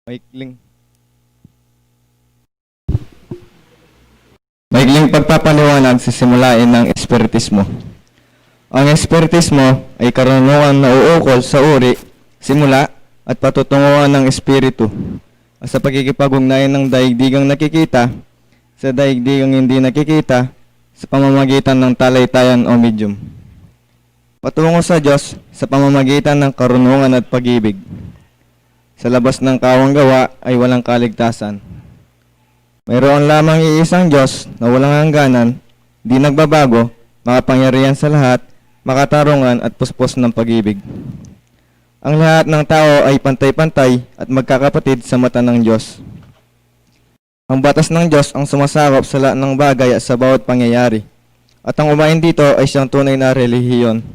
Maikling. Maikling pagpapaliwanag sisimulain ng espiritismo. Ang espiritismo ay karunungan na uukol sa uri, simula at patutunguhan ng espiritu sa pagkikipag-ugnayan ng daigdigang nakikita sa daigdigang hindi nakikita sa pamamagitan ng talaytayan o medium. Patungo sa Diyos sa pamamagitan ng karunungan at pag-ibig. Sa labas ng kawang gawa ay walang kaligtasan. Mayroon lamang iisang Diyos na walang hangganan, di nagbabago, makapangyarihan sa lahat, makatarungan at puspos ng pag-ibig. Ang lahat ng tao ay pantay-pantay at magkakapatid sa mata ng Diyos. Ang batas ng Diyos ang sumasakop sa lahat ng bagay at sa bawat pangyayari. At ang umain dito ay siyang tunay na relihiyon.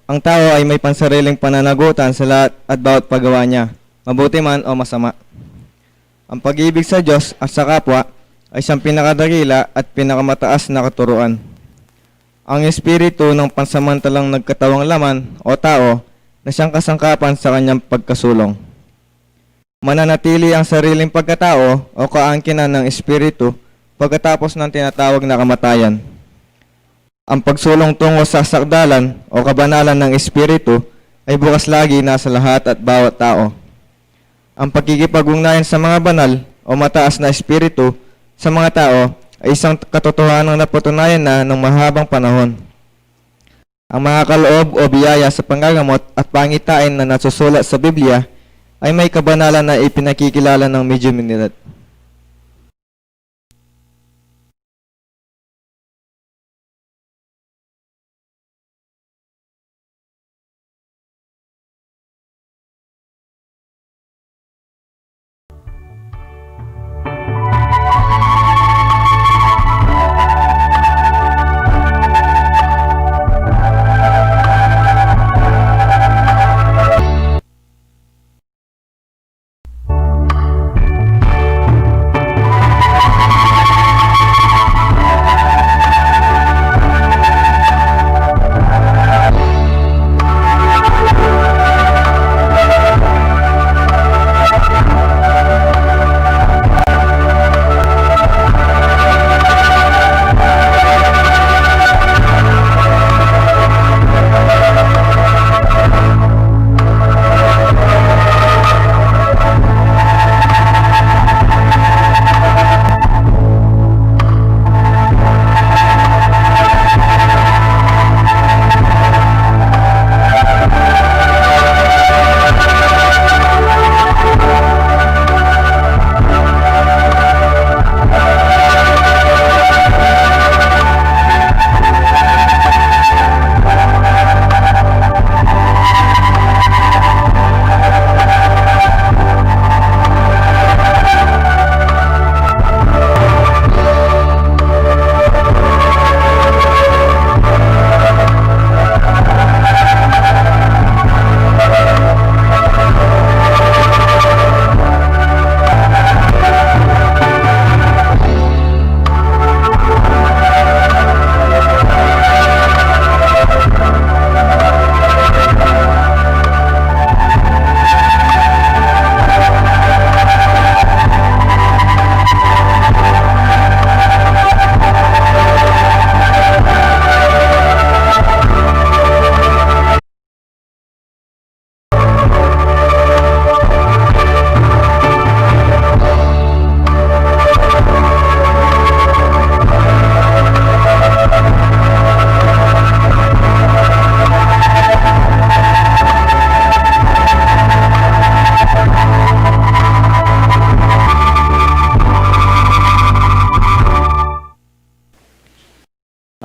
Ang tao ay may pansariling pananagutan sa lahat at bawat paggawa niya, mabuti man o masama. Ang pag-ibig sa Diyos at sa kapwa ay siyang pinakadakila at pinakamataas na katuruan. Ang espiritu ng pansamantalang nagkatawang laman o tao na siyang kasangkapan sa kanyang pagkasulong. Mananatili ang sariling pagkatao o kaangkinan ng espiritu pagkatapos ng tinatawag na kamatayan. Ang pagsulong tungo sa sakdalan o kabanalan ng espiritu ay bukas lagi nasa lahat at bawat tao. Ang pagkikipag-ugnayan sa mga banal o mataas na espiritu sa mga tao ay isang katotohanan na napatunayan na ng mahabang panahon. Ang mga kaloob o biyaya sa panggagamot at pangitain na nasusulat sa Biblia ay may kabanalan na ipinakikilala ng mediumnidad.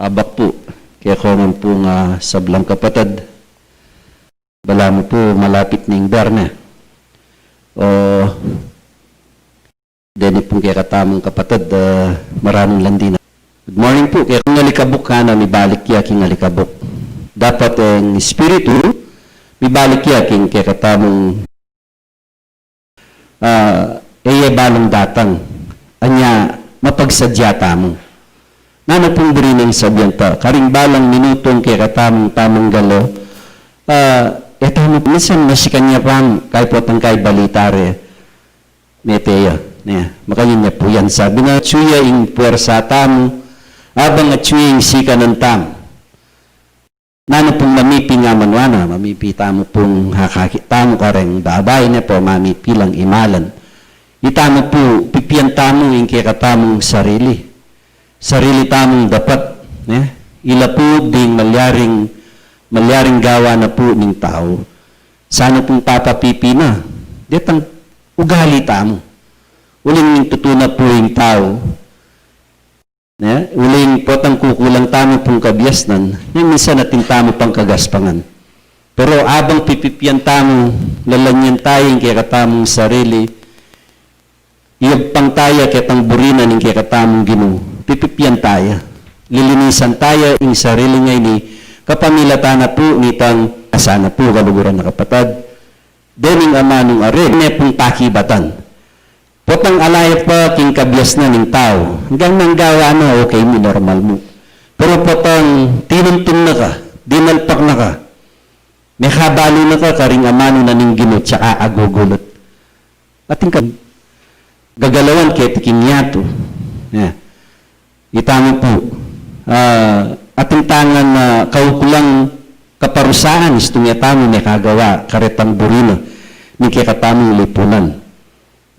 Abak po, kaya ko man po nga sablang kapatid. Bala mo po malapit ning Berna. O, deni po kaya katamang kapatid, maraming landina. Good morning po, kaya kung alikabok ka na, mibalik ya king alikabok. Dapat ang espiritu, mibalik ya king kaya katamang balong datang. Anya, mapagsadyata mo. Nano pong diri ng sabyanta, karing balang minutong kaya katamang galo, Ito mo, minsan masikanya pang kay po tangkay balitare. Meteya. Makayin niya po yan. Sabi na, tsuya ing puwersa tamu, abang at tsuya ing sika ng tamu. Nano pong mamipi nga manwana, mamipi tamo pong hakakitamo ka rin babay na po, mamipi lang imalan. Itamo po, pipiyan tamo ing kikatamong sarili. Sarili tamong dapat, ila po ding malyaring gawa na po ng tao. Sana pong papapipi na. Ditang ugali tamo. Uling tutuna po yung tao. Uling potang kukulang tamo pong kabiasnan. Yung minsan natin tamo pang kagaspangan. Pero abang pipipiyan tamo, lalanyan tayong kikatamong sarili, iyag pang taya kitang burina ng kikatamong Ginoo. Pipipiyan taya. Lilinisan taya ing sarili ngay ni kapamilata na po nitang asana po kaluguran na kapatad. Dening ama nung arin, may pong pakibatan. Potang alaya pa king kabias na ng tao. Hanggang nang gawa na, okay mo, normal mo. Pero potang tinuntun na ka, dinalpak na ka, may kabalo na ka, karing amano na ning Ginoo, tsaka agugulot. Ating gagalawan kaya tiking yato. Itama po. Ating tangan na kaukulang kaparusaan, istong yatamo may kagawa, karetang burino, ni kikatamong lipunan.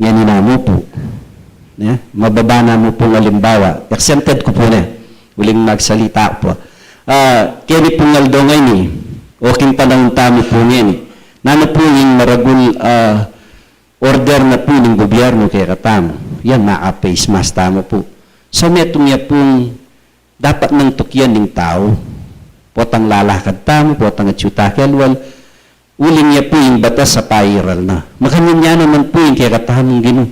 Yan inamo po. Mababa na mo pong alimbawa. Accented ko po na. Uling magsalita po. Kaya ni pong aldo ngayon ni, oking panahon tamo po ngayon ni. Nano po yung maragul order na po ng gobyerno kaya katamo. Yan, maka-face mask tamo po. So, metong niya pong dapat nang tukyan ng tao. Potang lalakad tamo, potang atsutakelwal. Uling niya po yung batas sa pairal na. Makanyan niya naman po yung kaya katamong Ginoo.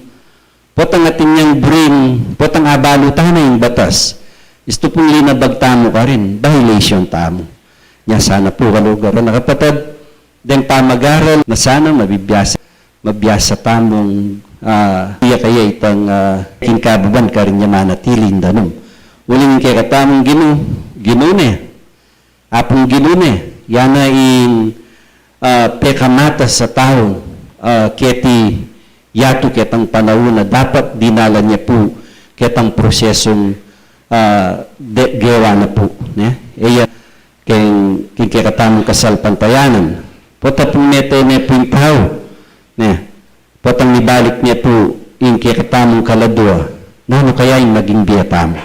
Potang atin niyang brain, potang abalo na yung batas. Isto pong linabag tamo ka rin. Violation tamo. Niya sana po kalugaran na kapatid. Deng pamagaral na sana mabiyasa tamong kaya itang kinkababan ka rin niya manatiling danom. Uling kaya katamong Ginoo ne. Apong Ginoo ne. Yana in pekamata sa tao keti yato ketang panahon na dapat dinala niya po ketang prosesong gewa na po. Iya keng kikatamong kasal pantayanan. Pota pong nete po yung tao. Potang nibalik niya po yung kikatamong kaladua. Nano kaya yung naging biyatamo.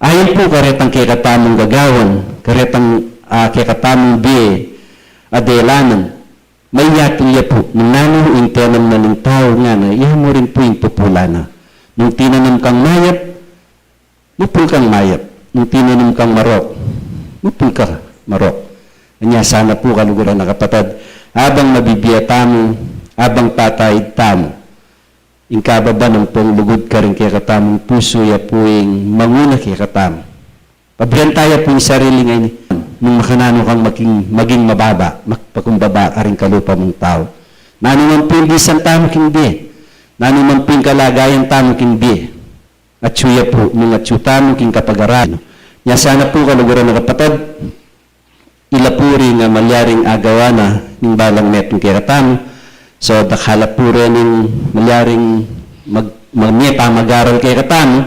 Ayon po karetang kikatamong gagawan, karetang kikatamong biye, adelanan, may yatulya po, nung nano yung tinanam na ng tao nga na, iyan mo rin po yung pupula na. Nung tinanam kang mayap, mupul kang mayap. Nung tinanam kang marok, mupul ka marok. Kanya sana po kaluguran na kapatid, habang mabibiya tamo, habang patay tamo, yung kababa ng pong lugod ka rin kaya katamong puso, ya po yung manguna kaya katamo. Pabriyan tayo po yung sarili ngayon, nung makanano kang maging mababa, magpakumbaba ka rin kalupa mong tao. Nanuman po yung bisan tamo kindi. Nanuman po yung kalagayan tamo kindi. At suya po, nung at tamo king kapag-aran. Nya sana po kaluguran ng kapatid, ilapuri nga malyaring agawa na ng balang metong kiratamo. So, dakhala po rin yung malyaring mag-pamagaral kiratamo,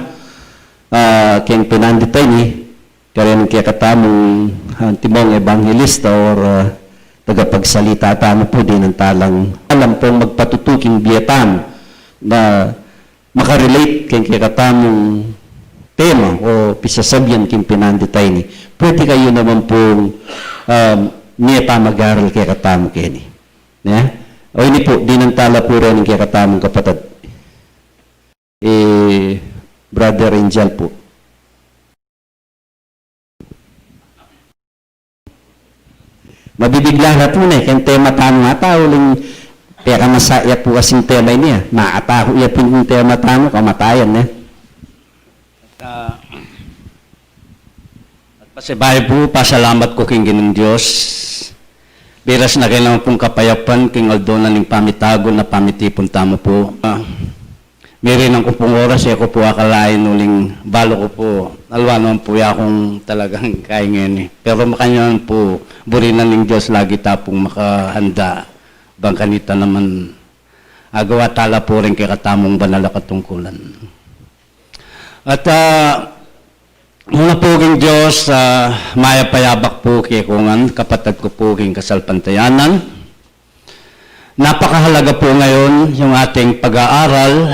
kayang pinanditay ni, kaya kaya katamong timong evangelista or tagapagsalita tamo po din ang talang alam pong magpatutuking biyatam na makarelate kaya katamong tema o pisasabyan king pinanditay ni. Pwede kayo naman pong niya pamagaral kaya katamo kaya ni. O ini po, din ang tala po rin kaya katamong kapatid. Brother Angel po. Mabibigla na po na kaya tema tamo nga tao lang kaya kamasaya po kasing tema niya. Maataho iya po yung tema tamo, kamatayan na. At pasibay po, pasalamat ko king Ginong Diyos. Biras na kailangan pong kapayapan king aldo na ning pamitagol na pamitipon tamo po. Meron ang kupong oras, ako po akalain uling balo ko po alwa naman po akong talagang kaingin eh. Pero makanya po, burinan ng Diyos lagi tapong makahanda. Bang kanita naman, agawa tala po rin kay katamong banal na katungkulan. At muna po king Diyos, maya payabak po kay kungan, kapatid ko po king kasalpantayanan. Napakahalaga po ngayon yung ating pag-aaral.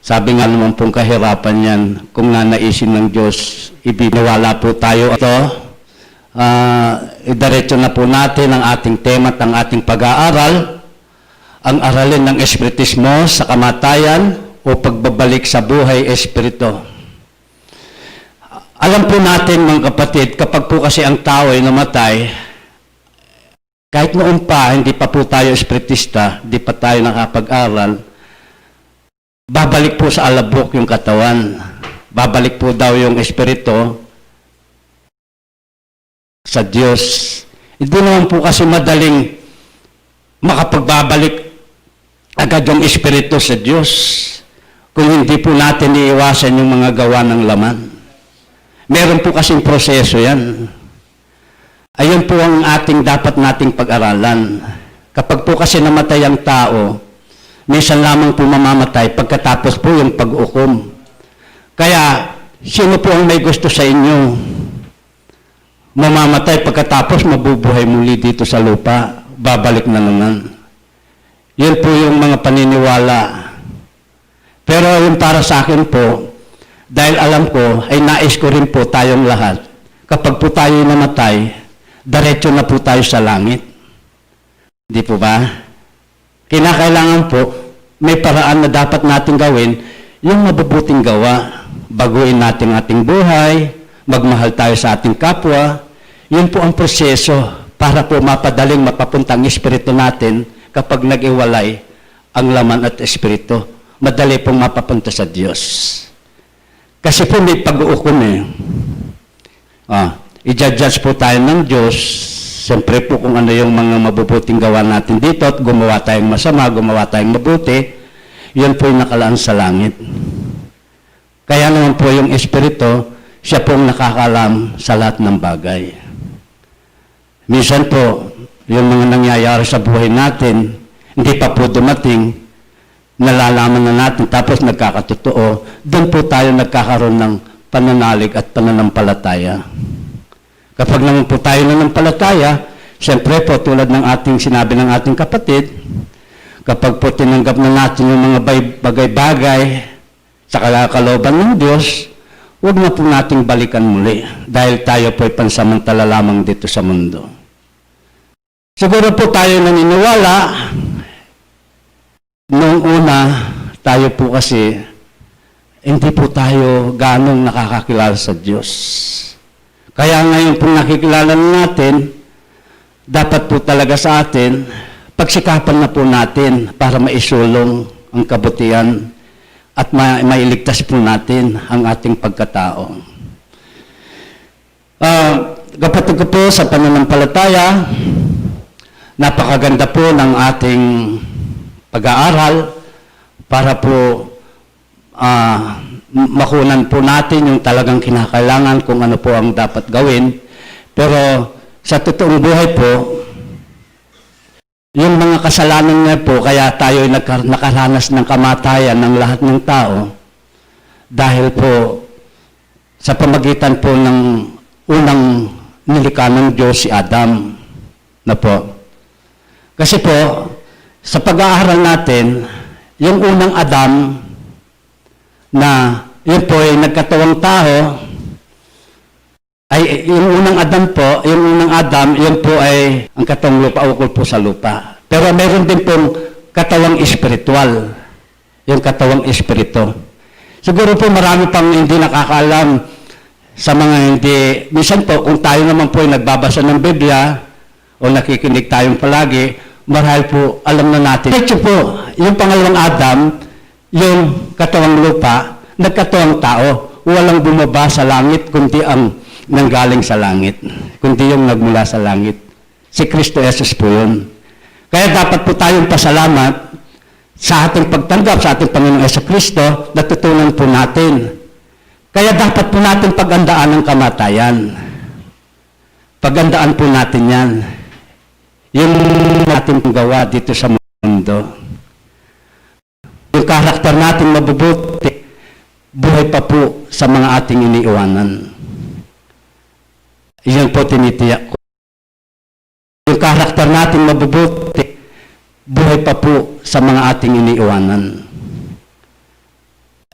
Sabi nga naman pong kahirapan yan, kung nanaisin ng Diyos, ibinawala po tayo ito. Idiretso na po natin ang ating tema at ang ating pag-aaral, ang aralin ng espiritismo sa kamatayan o pagbabalik sa buhay espiritu. Alam po natin mga kapatid, kapag po kasi ang tao ay namatay, kahit noon pa, hindi pa po tayo espiritista, hindi pa tayo nakapag-aral, babalik po sa alabok yung katawan. Babalik po daw yung espiritu sa Diyos. Hindi naman po kasi madaling makapagbabalik agad yung espiritu sa Diyos kung hindi po natin iiwasan yung mga gawa ng laman. Meron po kasing proseso yan. Ayun po ang dapat nating pag-aralan. Kapag po kasi namatay ang tao, minsan lamang po mamamatay pagkatapos po yung pag-ukom. Kaya, sino po ang may gusto sa inyo? Mamamatay pagkatapos mabubuhay muli dito sa lupa, babalik na naman. Yun po yung mga paniniwala. Pero yung para sa akin po, dahil alam ko, ay nais ko rin po tayong lahat. Kapag po tayo namatay, diretso na po tayo sa langit. Di po ba? Kinakailangan po, may paraan na dapat natin gawin, yung mabubuting gawa. Baguhin natin ating buhay, magmahal tayo sa ating kapwa. Yun po ang proseso para po mapadaling mapapuntang espiritu natin kapag nag-iwalay ang laman at espiritu. Madali pong mapapunta sa Diyos. Kasi po may pag-uukom eh. I-judge po tayo ng Diyos. Siyempre po kung ano yung mga mabubuting gawa natin dito at gumawa tayong masama, gumawa tayong mabuti, yun po yung nakalaan sa langit. Kaya naman po yung Espiritu, siya pong nakakalam sa lahat ng bagay. Minsan po, yung mga nangyayari sa buhay natin, hindi pa po dumating, nalalaman na natin, tapos nagkakatotoo, doon po tayo nagkakaroon ng pananalig at pananampalataya. Kapag naman po tayo nanampalataya, siyempre po tulad ng ating sinabi ng ating kapatid, kapag po tinanggap na natin yung mga bagay-bagay sa kalooban ng Diyos, huwag na po nating balikan muli dahil tayo po ay pansamantala lamang dito sa mundo. Siguro po tayo naniniwala, noong una, tayo po kasi, hindi po tayo ganong nakakakilala sa Diyos. Kaya ngayon po nakikilala natin, dapat po talaga sa atin, pagsikapan na po natin para maisulong ang kabutihan at mailigtas po natin ang ating pagkatao. Kapatid ko po sa pananampalataya, napakaganda po ng ating pag-aaral para po makunan po natin yung talagang kinakailangan kung ano po ang dapat gawin. Pero sa totoong buhay po, yung mga kasalanan niya po, kaya tayo nakaranas ng kamatayan ng lahat ng tao dahil po sa pamagitan po ng unang nilikha ng Diyos si Adam na po. Kasi po, sa pag-aaral natin, yung unang Adam na yun po ay nagkatawang tao, ay yung unang Adam, yun po ay ang katawang lupa, ukol po sa lupa. Pero meron din pong katawang espiritual, yung katawang espiritu. Siguro po marami pang hindi nakakaalam sa mga hindi, minsan po kung tayo naman po ay nagbabasa ng Biblia o nakikinig tayong palagi, marahil po alam na natin. Ito po, yung pangalawang Adam, yung katawang lupa, nagkatawang tao, walang bumaba sa langit, kundi ang nanggaling sa langit, kundi yung nagmula sa langit. Si Kristo Jesus po yun. Kaya dapat po tayong pasalamat sa ating pagtanggap sa ating Panginoong Yesu Kristo, natutunan po natin. Kaya dapat po natin pagandaan ang kamatayan. Pagandaan po natin yan. Yung natin gawa dito sa mundo. Yung karakter natin mabubuti, buhay pa po sa mga ating iniiwanan. Iyan po tinitiyak ko. Yung karakter natin mabubuti, buhay pa po sa mga ating iniiwanan.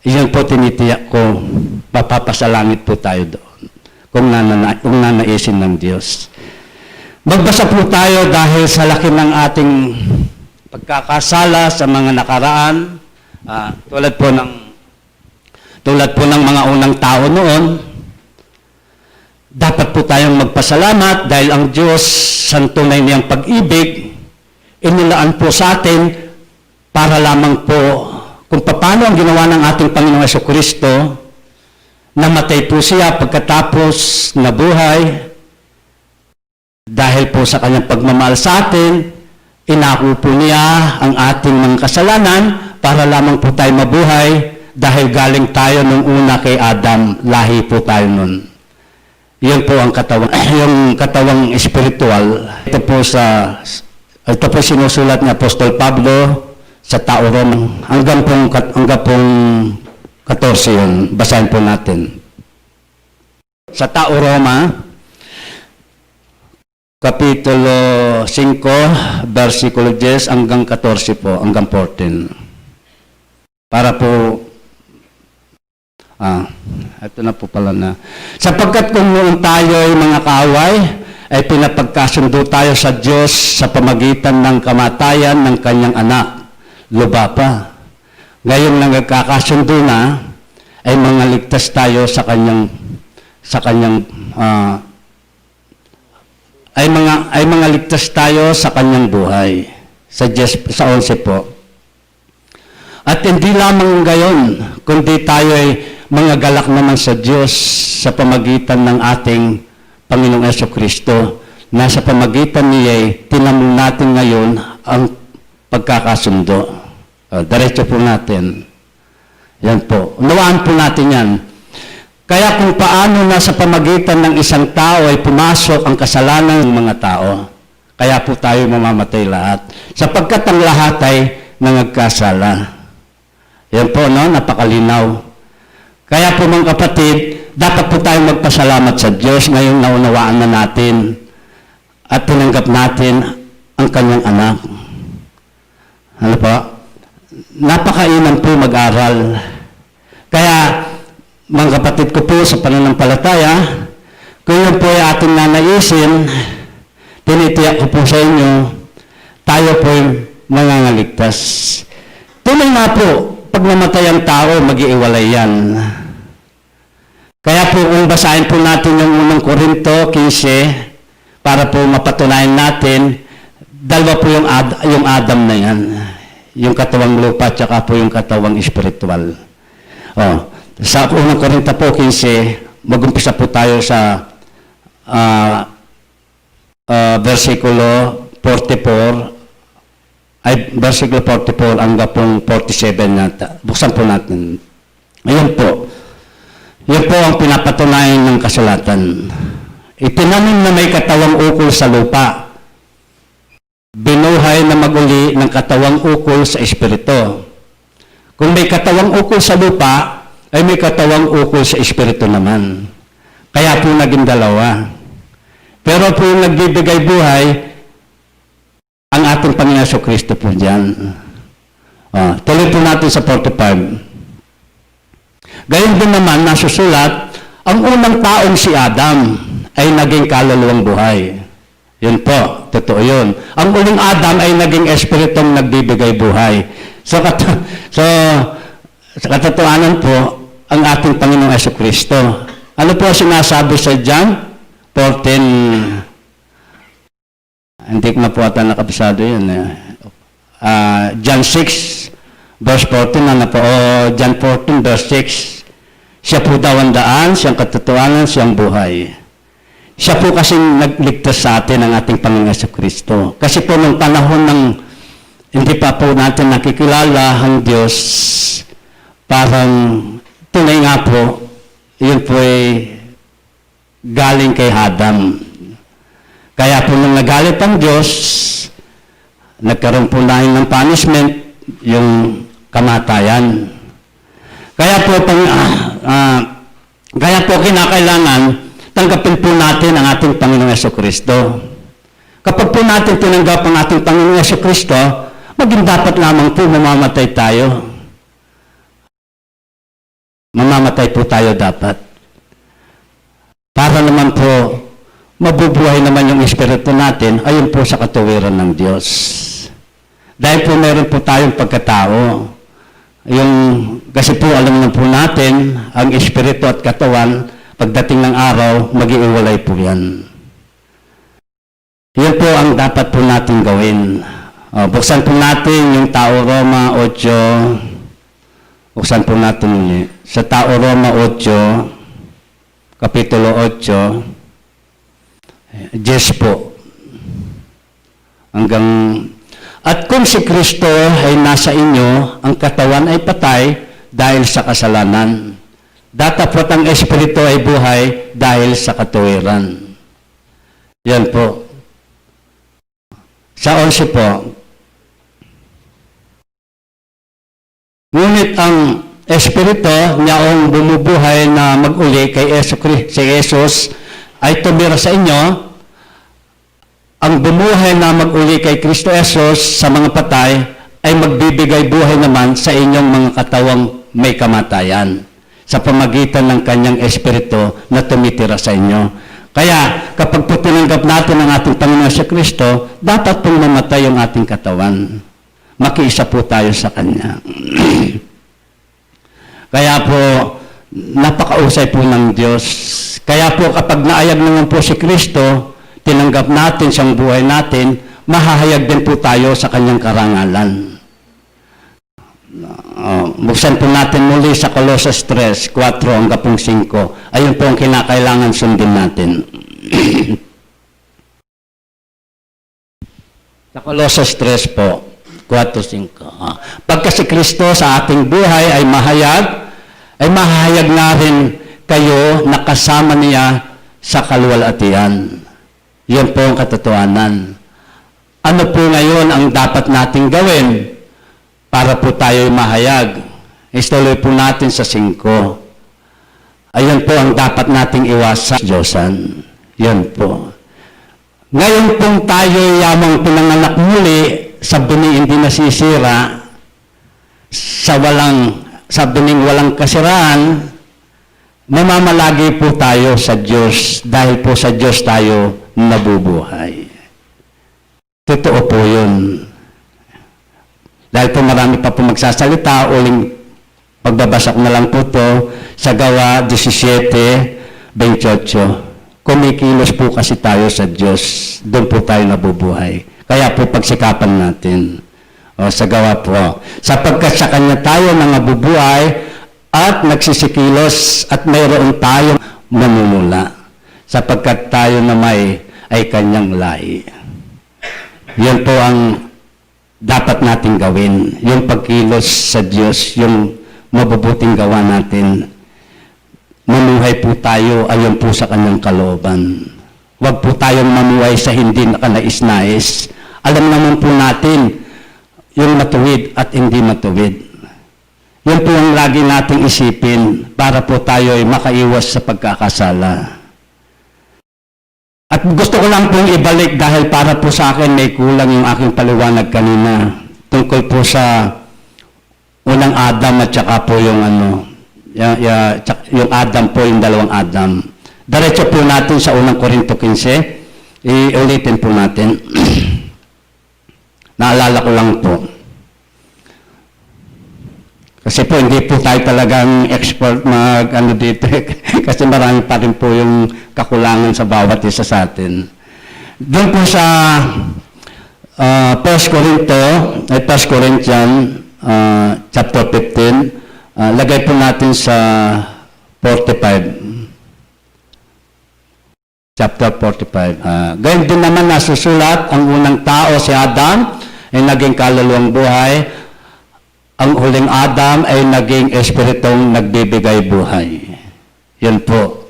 Iyan po tinitiyak ko, papapasalangit po tayo doon. Kung nanaisin ng Diyos. Magbasa po tayo dahil sa laki ng ating pagkakasala sa mga nakaraan, tulad po ng mga unang tao noon, dapat po tayong magpasalamat dahil ang Diyos sa tunay niyang pag-ibig, inilaan po sa atin para lamang po kung paano ang ginawa ng ating Panginoong Jesucristo, namatay po siya pagkatapos nabuhay, dahil po sa kanyang pagmamahal sa atin, inako po niya ang ating mga kasalanan para lamang po tayo mabuhay dahil galing tayo nung una kay Adam, lahi po tayo nun. Yun po ang katawan, yung katawang espiritual. Ito po sinusulat ni Apostol Pablo sa Tao Roma. Hanggang pong 14 yun. Basahin po natin. Sa Tao Roma, Kapitulo 5, versikulo 10 hanggang 14 po, hanggang 14. Para po, ito na po pala na. Sapagkat kung noon tayo ay mga kaaway, ay pinapagkasundo tayo sa Diyos sa pamagitan ng kamatayan ng kanyang anak, luba pa. Ngayon na nagkakasundo na, ay mga ligtas tayo sa kanyang ay mga ligtas tayo sa kanyang buhay. Sa 11 po. At hindi lamang gayon, kundi tayo ay mga galak naman sa Diyos sa pamagitan ng ating Panginoong Jesucristo, na sa pamagitan niya ay tinamon natin ngayon ang pagkakasundo. Diretso po natin. Yan po. Unawaan po natin yan. Kaya kung paano na sa pamagitan ng isang tao ay pumasok ang kasalanan ng mga tao, kaya po tayo mamamatay lahat. Sapagkat ang lahat ay nangagkasala. Yan po, no? Napakalinaw. Kaya po mga kapatid, dapat po tayong magpasalamat sa Diyos ngayong naunawaan na natin at tinanggap natin ang kanyang anak. Ano po? Napakainan po mag-aral. Kaya, mga kapatid ko po sa pananampalataya, kung yun po ay ating nanaisin, tinitiyak ko po sa inyo, tayo po ay mangangaligtas. Tunay nga po, pag namatay ang tao, mag-iiwalay yan. Kaya po kung basahin po natin yung unang Korinto 15, para po mapatunayan natin, dalawa po yung Adam na yan. Yung katawang lupa, tsaka po yung katawang espiritual. Sa unang Korinto po 15, mag-umpisa po tayo sa versikulo 44, versikulo 44 hanggang pong 47 nata. Buksan po natin. Ayan po. Yan po ang pinapatunayan ng kasulatan. Itinanim na may katawang ukol sa lupa. Binuhay na maguli ng katawang ukol sa espiritu. Kung may katawang ukol sa lupa, ay may katawang ukol sa espiritu naman. Kaya po naging dalawa. Pero po yung nagbibigay buhay, ang ating Panginoon Jesucristo po dyan. Tuloy po natin sa 45. Gayon din naman, nasusulat, ang unang taong si Adam ay naging kaluluwang buhay. Yun po, totoo yun. Ang uling Adam ay naging espiritong nagbibigay buhay. So sa katotohanan po, ang ating Panginoong Jesucristo. Ano po sinasabi sa John 14? Hindi ko na po ata nakabisado yun. John 6, verse 14, John 14, verse 6. Siya po daw ang daan, siyang katotohanan, siyang buhay. Siya po kasing nagligtas sa atin ang ating Panginoong Jesucristo. Kasi po nung panahon ng hindi pa po natin nakikilala ang Diyos, parang tunay nga po, yun po ay galing kay Adam. Kaya po nung nagalit ang Diyos, nagkaroon po na ng punishment, yung kamatayan. Kaya po, kaya po kinakailangan tanggapin po natin ang ating Panginoong Jesucristo. Kapag po natin tinanggap ang ating Panginoong Jesucristo, maging dapat lamang po mamamatay tayo. Mamamatay po tayo dapat. Para naman po, mabubuhay naman yung espiritu natin, ayon po sa katuwiran ng Diyos. Dahil po meron po tayong pagkatao. Kasi po alam na po natin, ang espiritu at katawan, pagdating ng araw, mag-iiwalay po yan. Yan po ang dapat po natin gawin. Buksan po natin yung Tao Roma 8. Buksan po natin ulit. Sa Tao Roma 8, Kapitulo 8, 10 po. At kung si Kristo ay nasa inyo, ang katawan ay patay dahil sa kasalanan. Datapot ang espiritu ay buhay dahil sa katuwiran. Yan po. Sa 11 po. Ngunit ang espiritu niyaong bumubuhay na mag-uli kay si Jesus ay tumira sa inyo. Ang bumuhay na mag-uli kay Kristo Jesus sa mga patay ay magbibigay buhay naman sa inyong mga katawang may kamatayan sa pamagitan ng kanyang espiritu na tumitira sa inyo. Kaya kapag po tinanggap natin ang ating Panginoon sa Kristo, dapat pong mamatay yung ating katawan. Makiisa po tayo sa Kanya. Kaya po, napakausay po ng Diyos. Kaya po kapag naayag naman po si Kristo, tinanggap natin siyang buhay natin, mahahayag din po tayo sa Kanyang karangalan. Buksan po natin muli sa Colossus 3, 4 hanggang 5. Ayun po ang kinakailangan sundin natin. Sa Colossus 3 po, 4, 5. Pagka si Kristo sa ating buhay ay mahahayag na rin kayo na kasama niya sa kaluwalhatian. Yan po ang katotohanan. Ano po ngayon ang dapat nating gawin para po tayo mahayag? Istuloy po natin sa 5. Ayan po ang dapat nating iwasan, Diyosan. Yan po. Ngayon pong tayo yamang pinanganak muli sa bening hindi nasisira, sa bening walang kasiraan, namamalagi po tayo sa Diyos dahil po sa Diyos tayo nabubuhay. Totoo po yun. Dahil po marami pa po magsasalita, uling pagbabasa ko na lang po to sa Gawa 17:28. Kumikilos po kasi tayo sa Diyos, doon po tayo nabubuhay. Kaya po pagsikapan natin. Sa Gawa po. Sapagkat sa Kanya tayo nabubuhay at nagsisikilos at mayroon tayong mamumula. Sapagkat tayo na ay Kanyang lahi. Yan po ang dapat nating gawin. Yung pagkilos sa Diyos, yung mabubuting gawa natin. Mamuhay po tayo ayon po sa Kanyang kalooban. Huwag po tayong mamuhay sa hindi nakanais-nais. Alam naman po natin yung matuwid at hindi matuwid. Yan po ang lagi nating isipin para po tayo ay makaiwas sa pagkakasala. At gusto ko lang pong ibalik dahil para po sa akin may kulang yung aking paliwanag kanina tungkol po sa unang Adam at saka po yung yung Adam po, yung dalawang Adam. Diretso po natin sa unang Korinto 15. Iulitin po natin. Naalala ko lang po. Kasi po, hindi po tayo talagang expert dito. Kasi marami pa rin po yung kakulangan sa bawat isa sa atin. Doon po sa 1 Corinthians chapter 15, lagay po natin sa 45. Chapter 45. Gayun din naman nasusulat, ang unang tao si Adam ay naging kaluluwang buhay. Ang huling Adam ay naging espiritong nagbibigay buhay. Yan po.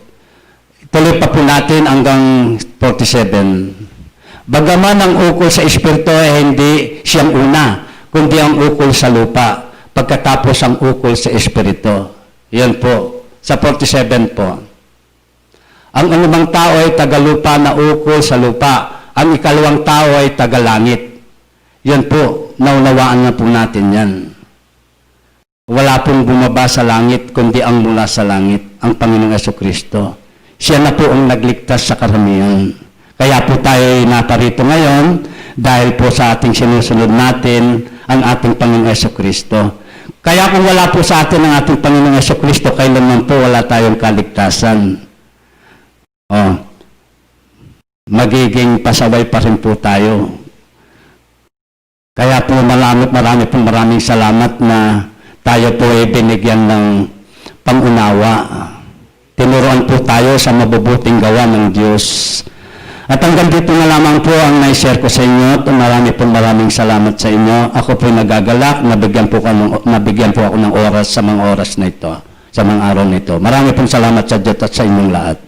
Tuloy pa po natin hanggang 47. Bagaman ang ukol sa Espiritu ay hindi siyang una, kundi ang ukol sa lupa, pagkatapos ang ukol sa Espiritu. Yan po. Sa 47 po. Ang anumang tao ay tagalupa na ukol sa lupa. Ang ikalawang tao ay tagalangit. Yan po. Naunawaan na po natin yan. Wala pong bumaba sa langit, kundi ang mula sa langit, ang Panginoong Jesucristo. Siya na po ang nagligtas sa karamihan. Kaya po tayo naparito ngayon dahil po sa ating sinusunod natin ang ating Panginoong Jesucristo. Kaya kung wala po sa atin ang ating Panginoong Jesucristo, kailanman po wala tayong kaligtasan. Magiging pasaway pa rin po tayo. Kaya po maraming salamat na tayo po ay binigyan ng pangunawa. Tinuruan po tayo sa mabubuting gawa ng Diyos. At hanggang dito na lamang po ang na-share ko sa inyo. Maraming salamat sa inyo. Ako po nagagalak, nabigyan po ako ng oras sa mga oras na ito, sa mga araw na ito. Marami pong salamat sa Diyos at sa inyong lahat.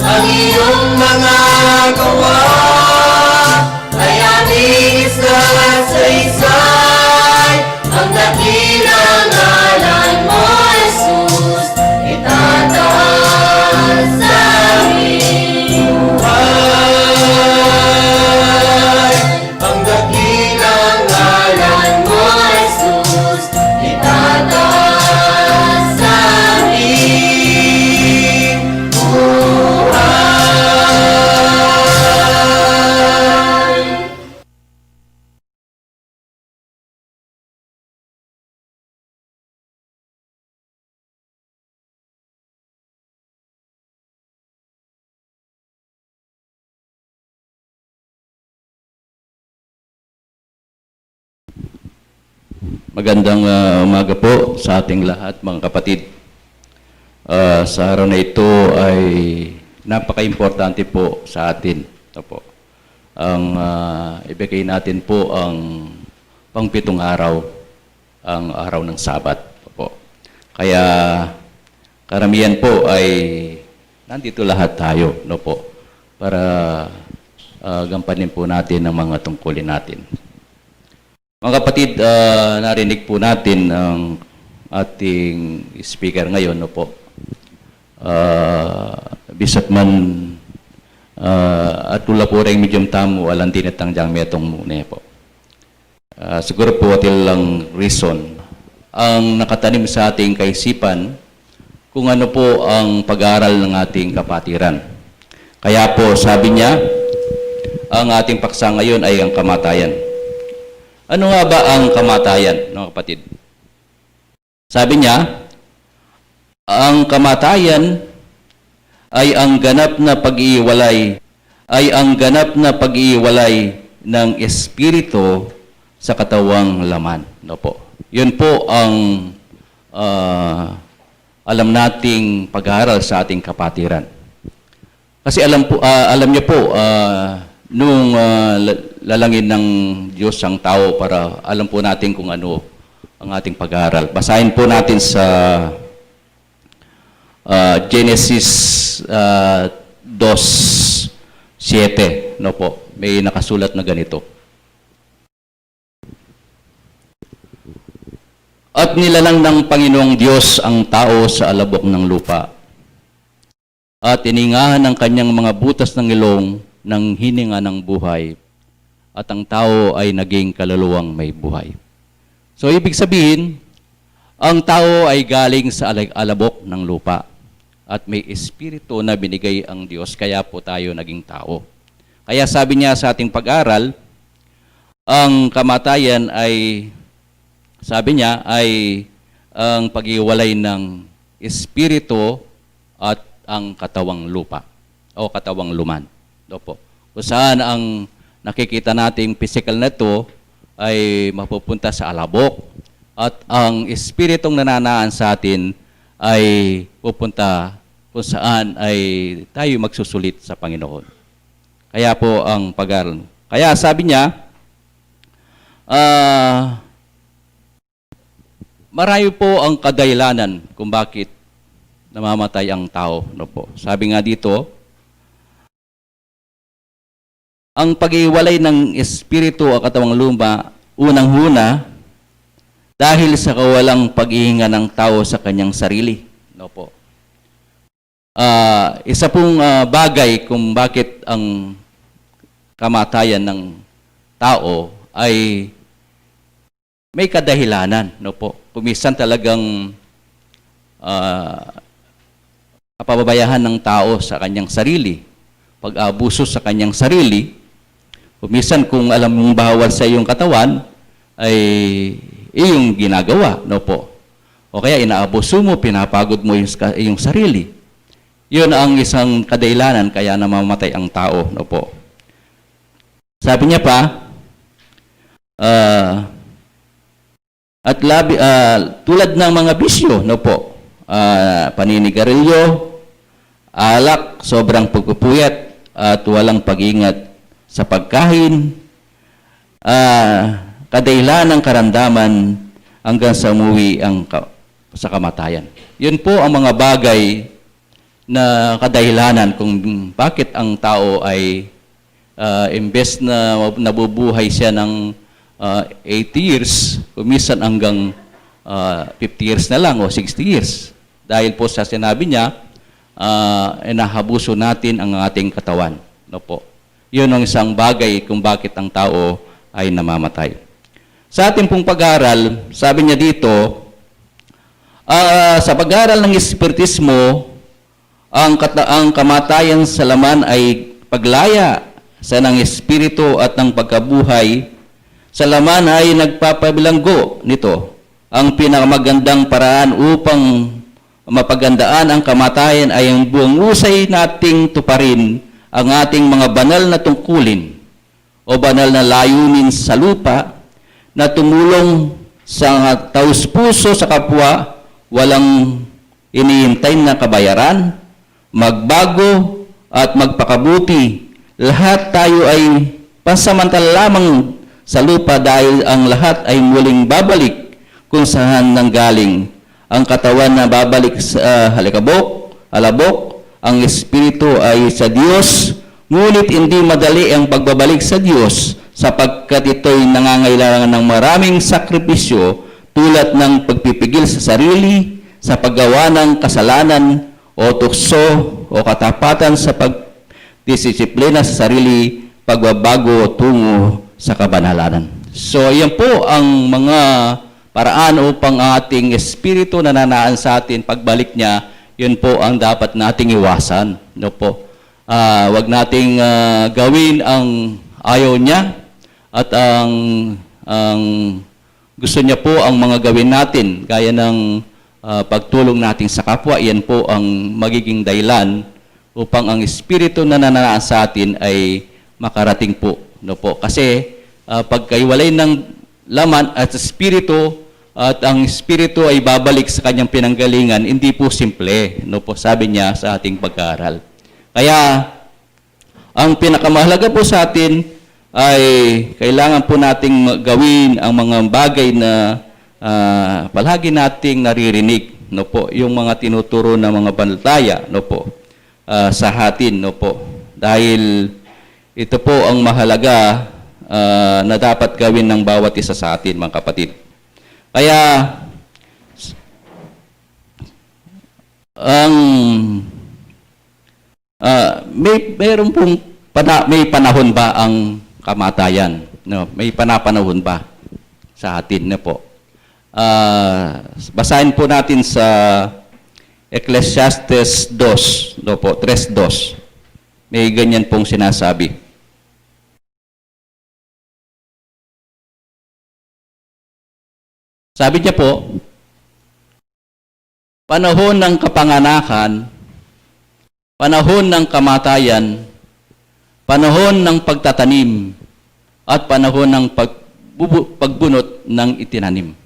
Ang iyong mga gawa Magandang umaga po sa ating lahat, mga kapatid. Sa araw na ito ay napaka-importante po sa atin. Ito po. Ang ibigay natin po ang pang-7 araw, ang araw ng Sabat. Ito po. Kaya karamihan po ay nandito lahat tayo, no po, para gampanin po natin ang mga tungkulin natin. Mga kapatid, narinig po natin ang ating speaker ngayon, no po. Bisat man at tula po rin medium tamu alang tinatang jang metong muna po. Siguro po atil lang reason ang nakatanim sa ating kaisipan kung ano po ang pag-aaral ng ating kapatiran. Kaya po sabi niya, ang ating paksa ngayon ay ang kamatayan. Ano nga ba ang kamatayan, mga kapatid? Sabi niya, ang kamatayan ay ang ganap na pag-iwalay ng espiritu sa katawang laman. No po. Yun po ang alam nating pag-aaral sa ating kapatiran. Kasi alam niyo po, nung lalangin ng Diyos ang tao para alam po natin kung ano ang ating pag-aaral. Basahin po natin sa Genesis 2:7, no po. May nakasulat na ganito. At nilalang ng Panginoong Diyos ang tao sa alabok ng lupa. At iningahan ng kanyang mga butas ng ilong ng hininga ng buhay, at ang tao ay naging kaluluwang may buhay. So, ibig sabihin, ang tao ay galing sa alabok ng lupa, at may espiritu na binigay ang Diyos, kaya po tayo naging tao. Kaya sabi niya sa ating pag-aral, ang kamatayan ay, sabi niya, ay ang pag-iwalay ng espiritu at ang katawang lupa, o katawang luman. Opo. Kung saan ang nakikita nating physical na ito ay mapupunta sa alabok at ang espiritong nananaan sa atin ay pupunta kung saan ay tayo magsusulit sa Panginoon. Kaya po ang pag-aaral. Kaya sabi niya, marami po ang kadahilanan kung bakit namamatay ang tao. No po. Sabi nga dito, ang pag-iwalay ng espiritu o katawang lupa, unang-una, dahil sa kawalang pag-ihinga ng tao sa kanyang sarili. No po. Isa pong bagay kung bakit ang kamatayan ng tao ay may kadahilanan. No po. Kumisan talagang kapababayahan ng tao sa kanyang sarili, pag-abuso sa kanyang sarili. Minsan kung alam mong bawal sa iyong katawan, ay iyong ginagawa, no po. O kaya inaabuso mo, pinapagod mo yung sarili. Yun ang isang kadahilanan kaya namamatay ang tao, no po. Sabi niya pa, tulad ng mga bisyo, no po, paninigarilyo, alak, sobrang pagpupuyat, at walang pag-ingat sa pagkain, kadahilan ng karamdaman hanggang sa umuwi sa kamatayan. Yun po ang mga bagay na kadahilanan kung bakit ang tao ay imbes na nabubuhay siya ng 80 years, kumisan hanggang 50 years na lang o 60 years. Dahil po sa sinabi niya, nahabuso natin ang ating katawan. No po. Yun ang isang bagay kung bakit ang tao ay namamatay. Sa ating pong pag-aaral, sabi niya dito, sa pag-aaral ng espiritismo, ang kamatayan sa laman ay paglaya sa ng espiritu at ng pagkabuhay. Sa laman ay nagpapabilanggo nito. Ang pinakamagandang paraan upang mapagandaan ang kamatayan ay ang buong usay nating tuparin ang ating mga banal na tungkulin o banal na layunin sa lupa na tumulong sa taus-puso sa kapwa, walang iniintay na kabayaran, magbago at magpakabuti. Lahat tayo ay pansamantala lamang sa lupa dahil ang lahat ay muling babalik kung saan nanggaling. Ang katawan na babalik sa alabok, ang espiritu ay sa Diyos, ngunit hindi madali ang pagbabalik sa Diyos sapagkat ito'y nangangailangan ng maraming sakripisyo tulad ng pagpipigil sa sarili, sa paggawa ng kasalanan o tukso o katapatan sa pagdisiplina sa sarili, pagbabago tungo sa kabanalan. So, yan po ang mga paraan upang ating espiritu na nanaan sa atin, pagbalik niya, yun po ang dapat nating iwasan. No po? Wag nating gawin ang ayaw niya at ang gusto niya po ang mga gawin natin, gaya ng pagtulong natin sa kapwa. Yan po ang magiging dahilan upang ang espiritu na nananaan sa atin ay makarating po. No po? Kasi pagkaiwalay ng laman at espiritu, at ang espiritu ay babalik sa kanyang pinanggalingan, hindi po simple. No po? Sabi niya sa ating pag-aaral. Kaya ang pinakamahalaga po sa atin ay kailangan po nating gawin ang mga bagay na palagi nating naririnig, no po, yung mga tinuturo ng mga panlataya, no po, sa atin, no po. Dahil ito po ang mahalaga na dapat gawin ng bawat isa sa atin, mga kapatid. Kaya may panahon ba ang kamatayan? No, may panahon ba sa atin, no po? Basahin po natin sa Ecclesiastes 2, no po, 3:2. May ganyan pong sinasabi. Sabi niya po, panahon ng kapanganakan, panahon ng kamatayan, panahon ng pagtatanim, at panahon ng pagbunot ng itinanim.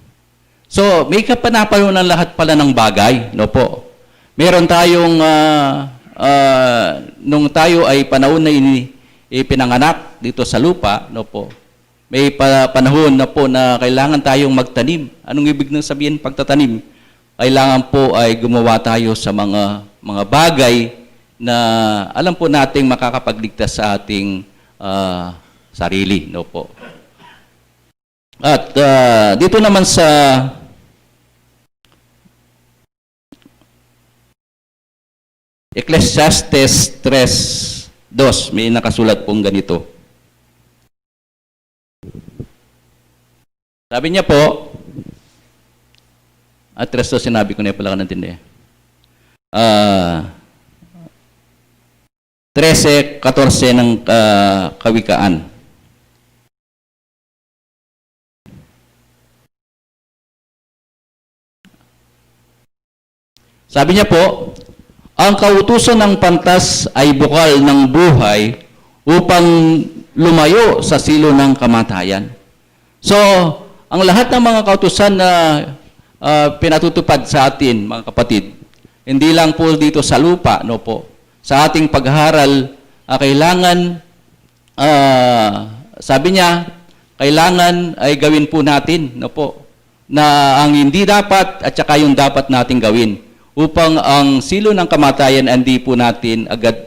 So, may kapanahon ng lahat pala ng bagay, no po. Meron tayong, nung tayo ay panahon na ipinanganak dito sa lupa, no po, may panahon na po na kailangan tayong magtanim. Anong ibig nang sabihin pagtatanim? Kailangan po ay gumawa tayo sa mga bagay na alam po nating makakapagligtas sa ating sarili, no po. At dito naman sa Ecclesiastes 3:2, may nakasulat pong ganito. Sabi niya po, at 3:2 sinabi ko na pala ka nantindi. 13:14 ng Kawikaan. Sabi niya po, ang kautusan ng pantas ay bukal ng buhay upang lumayo sa silo ng kamatayan. So, ang lahat ng mga kautusan na pinatutupad sa atin, mga kapatid, hindi lang po dito sa lupa, no po. Sa ating pagharal, kailangan, sabi niya, kailangan ay gawin po natin, no po, na ang hindi dapat at saka yung dapat nating gawin upang ang silo ng kamatayan hindi po natin agad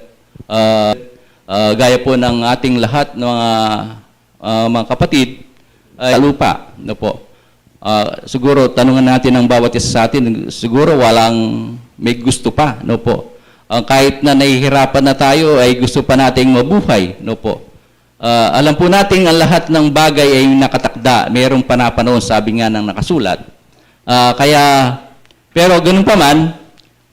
gaya po ng ating lahat ng mga kapatid ay lupa, no po. Siguro tanungan natin ang bawat isa sa atin, siguro walang may gusto pa, no po. Kahit na nahihirapan na tayo ay gusto pa nating mabuhay, no po. Alam po natin ang lahat ng bagay ay nakatakda, mayroong panahon, sabi nga ng nakasulat. Pero ganun pa man,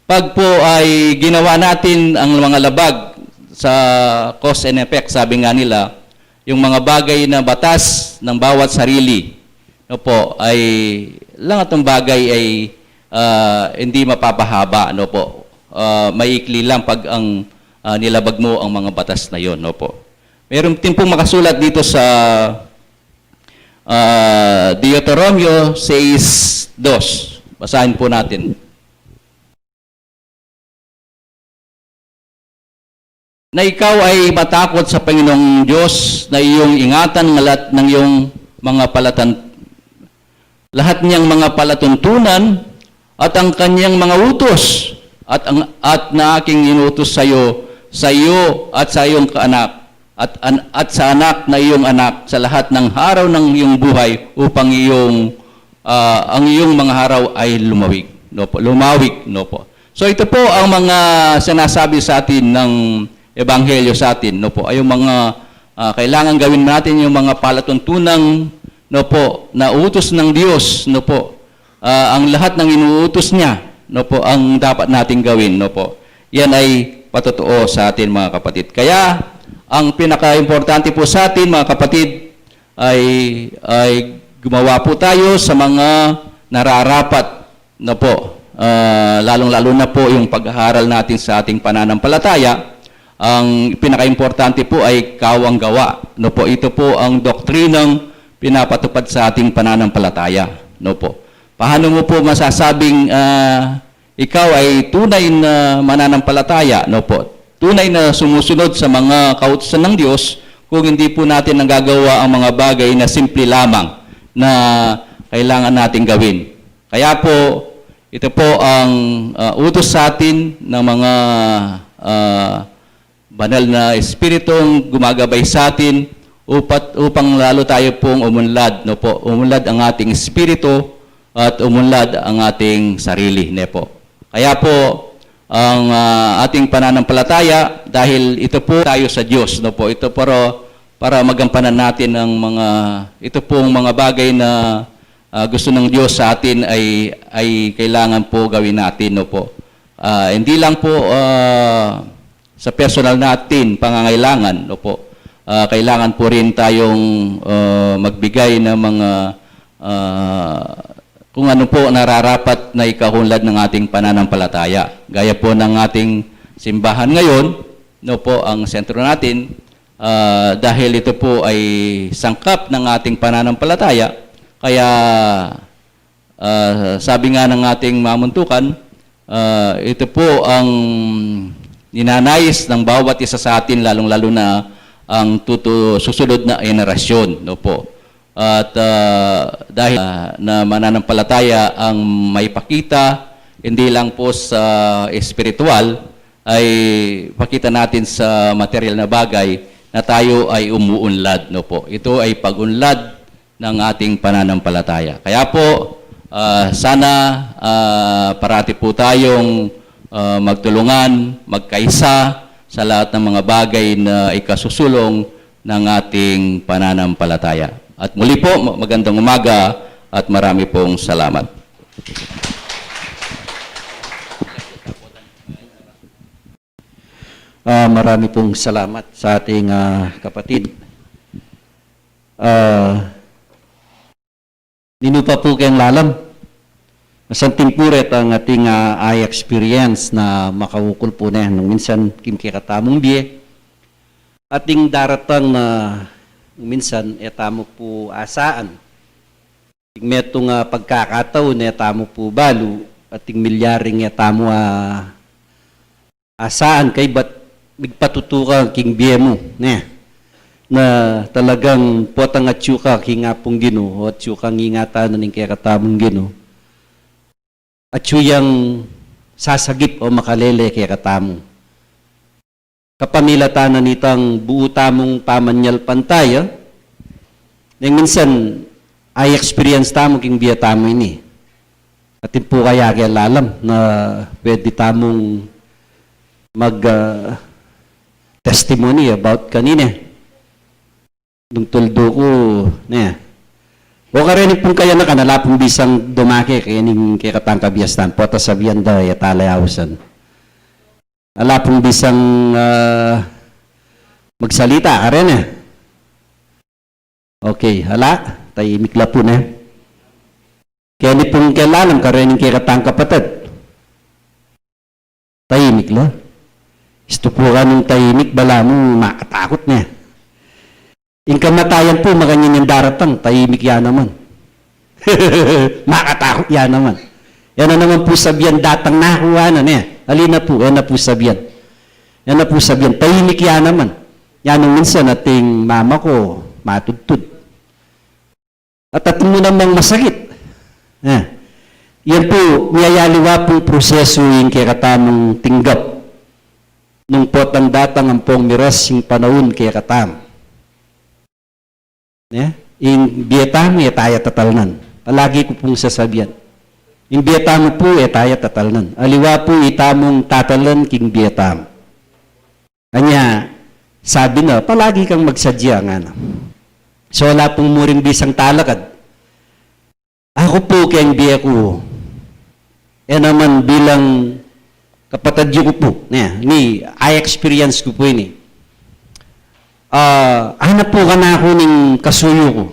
pag po ay ginawa natin ang mga labag sa cause and effect, sabi nga nila, yung mga bagay na batas ng bawat sarili, no po, ay lahat ng bagay ay hindi mapapahaba, no po. Maikli lang pag ang nilabag mo ang mga batas na yon, no po. Meron din pong makasulat dito sa Deuteronomio 6:2. Basahin po natin. Na ikaw ay matakot sa Panginoong Diyos, na iyong ingatan ng lahat ng iyong mga lahat niyang mga palatuntunan at ang kanyang mga utos at na aking inutos sa iyo at sa iyong kaanak at sa anak na iyong anak sa lahat ng araw ng iyong buhay upang ang iyong mga araw ay lumawig, no po, lumawig, no po. So ito po ang mga sinasabi sa atin ng Ebanghelyo sa atin, no po, ay yung mga kailangan gawin natin, yung mga palatuntunang, no po, na utos ng Diyos, no po, ang lahat ng inuutos niya, no po, ang dapat nating gawin, no po. Yan ay patotoo sa atin, mga kapatid. Kaya ang pinaka-importante po sa atin, mga kapatid, ay gumawa po tayo sa mga nararapat, no po, lalong-lalo na po yung pag-aaral natin sa ating pananampalataya. Ang pinaka-importante po ay kawang gawa. No po, ito po ang doktrinang pinapatupad sa ating pananampalataya. No po. Paano mo po masasabing ikaw ay tunay na mananampalataya, no po? Tunay na sumusunod sa mga kautusan ng Diyos kung hindi po natin nagagawa ang mga bagay na simple lamang na kailangan nating gawin. Kaya po, ito po ang utos sa atin ng mga banal na espiritong gumagabay sa atin upang lalo tayo pong umunlad, no po, umunlad ang ating espiritu at umunlad ang ating sarili, ne po. Kaya po ang ating pananampalataya, dahil ito po tayo sa Diyos, no po, ito para magampanan natin ang ito pong mga bagay na gusto ng Diyos sa atin ay kailangan po gawin natin, no po. Hindi lang po sa personal natin pangangailangan, no po. Kailangan po rin tayong magbigay ng mga kung ano po nararapat na ikahunlad ng ating pananampalataya. Gaya po ng ating simbahan ngayon, no po, ang sentro natin, dahil ito po ay sangkap ng ating pananampalataya, kaya sabi nga ng ating mamuntukan, ito po ang ninanais ng bawat isa sa atin, lalong-lalo na ang susunod na henerasyon, no po. At dahil na mananampalataya ang maipakita, hindi lang po sa espiritual, ay pakita natin sa material na bagay na tayo ay umuunlad, no po. Ito ay pag-unlad ng ating pananampalataya. Kaya po, sana parati po tayong magtulungan, magkaisa sa lahat ng mga bagay na ikasusulong ng ating pananampalataya. At muli po, magandang umaga at marami pong salamat. Marami pong salamat sa ating kapatid. Ninupa po kayong lalam. Masanting puret ang ating ay experience na makaukol po na yan. Nung minsan, kimkikatamong biye. Ating daratang na minsan, etamo po asaan. Ting metong pagkakataon, etamo po balo. Ating milyaring etamo asaan kay ba't migpatutuka king biye mo. Na talagang potang at syuka kingapong gino at syukang ingatan na ning kikatamong gino. At syuyang sasagip o makalele kaya katamo. Kapamilatanan nitang buo tamong pamanyal pantay, nang minsan ay experience tamo king biya tamo ini. At po kaya lalam na pwede tamong testimony about kanina. Nung tuldo ko, o karinig pong kaya na kanalapong bisang dumake kaya ning kaya katang kabiyastan po ta sabihan daw yatalay-awsan. Alapong bisang magsalita ka rin Okay, hala, tayo imikla po na. Kaya ni pong kailangan ka rin kaya katang kapatid. Tahimik la. Isto po ka ng tahimik, bala mo makatakot niya. Yung kamatayan po, maganyan yung daratang, tahimik yan naman. Makatakot yan naman. Yan na naman po sabihan, datang nakuha na niya. Alina po, yan na po sabihan. Yan na po sabihan, tahimik yan naman. Yan nung minsan ating mama ko, matudtud. At mo namang masakit. Yan po, niyayaliwa pong proseso yung kaya katamang tinggap. Nung potang datang ang pong miras yung panahon kaya katam. Yung biyetamo, taya tatalnan. Palagi ko pong sasabihan. Yung biyetamo po, taya tatalnan. Aliwa po, itamong tatalan king biyetamo. Kanya, sabi na, palagi kang magsadya nga na. So, wala pong muring bisang talakad. Ako po kayang biya ko. Naman bilang kapatadyo ko po. I experience ko po ini. Hanap po ka na ako ng kasuyo ko.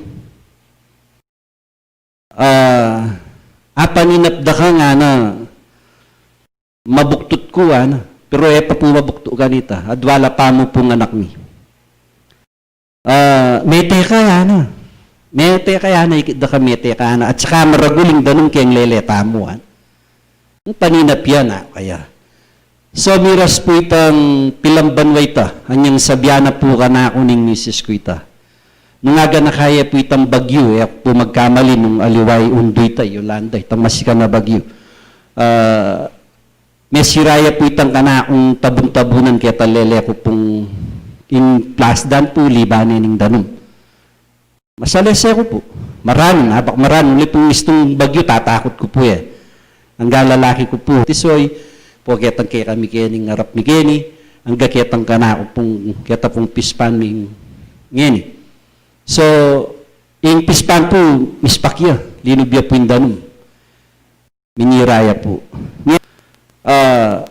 Paninapda ka nga na mabuktot ko, pero pa po mabukto ka nita. Adwala pa mo pong anak mi. Mete ka yan, Mete ka yan, ikida ka mete ka na. At saka maraguling danong kayang leleta mo, Ang paninap yan, kaya. So, miras po itang pilambanway ta. Hanyang sabyana po ka na ako ng misis ko ita. Nung aga na kaya po itang bagyo, po magkamali nung aliway undoy ta, Yolanda, itang masika na bagyo. May siraya po itang kanakong tabun-tabunan kaya talele ko pong in plasdan po, libanin ng danom. Masalese ko po. Maran, habak maran. Ulit pong istong bagyo, tatakot ko po Ang galalaki ko po. Tisoy, po ketang kaya kami kening harap mi keni, ang gaketang kanako pong keta pong pispan ming ngeni. So, yung pispan po, mispakya, linubya po yung danom. Miniraya po.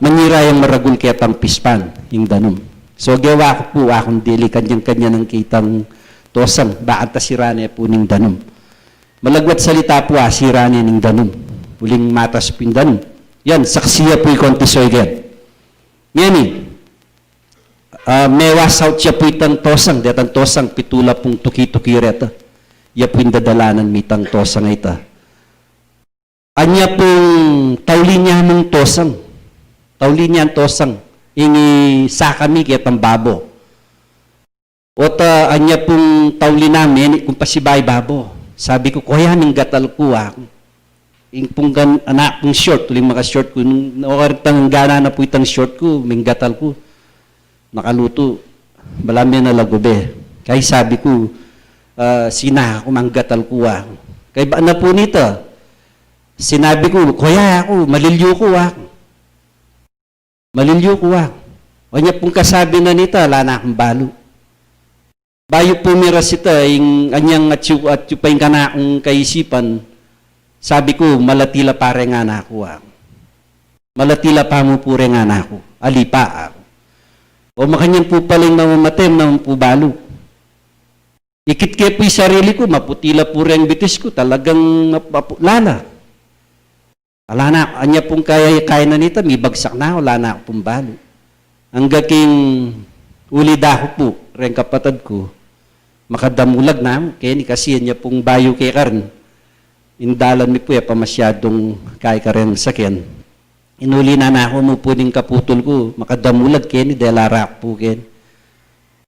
Manirayang maragul ketang pispan, yung danom. So, gawa ko po, akong dili, kanyang-kanya ng kitang tosang, bakit sirane po ng danom. Malagwat salita po, sirane ng danom. Uling matas po yung danom. Yan, saksiya po yung kontisoy yan. Ngani, mewas out siya po itang tosang, detang tosang pitula pong tuki-tuki reta. Ya po yung dadalanan mitang tosang ita. Anya pong taulinya mong tosang. Taulinya ang tosang. Ingi sakami kitang babo. Ota anya pong tauli namin, kung pasibay babo. Sabi ko, kuya, ning gatal ko Yung pong anak pong short, tuling mga short ko, nung nakaritang gana na po itang short ko, may gatal ko, nakaluto, malami na lagobe. Kaya sabi ko, sina ako mang gatal ko Kaya ba na po nito? Sinabi ko, kuya ako, malilyo ko Malilyo ko O niya pong kasabi na nito, wala na akong balo. Bayo po miras ito, yung anyang at pa yung kanakong kaisipan, sabi ko, malatila pare nga na ako Malatila pa mo pure nga na ako. Alipa ako. O makanyan po paling namamatem naman po balo. Ikit po yung sarili ko, maputila pure ang bitis ko, talagang lala. Wala na, anya pong kaya na nito, may bagsak na, wala na ako pong balo. Ang gaking ulida ko po, rin kapatid ko, makadamulag na, kaya ni kasi niya pong bayo kay Karen. Indalan mi po pamasyadong kay Karen sakyan. Inuli na ako mo po ning kaputol ko, makadamulag kaya ni delarak po kaya.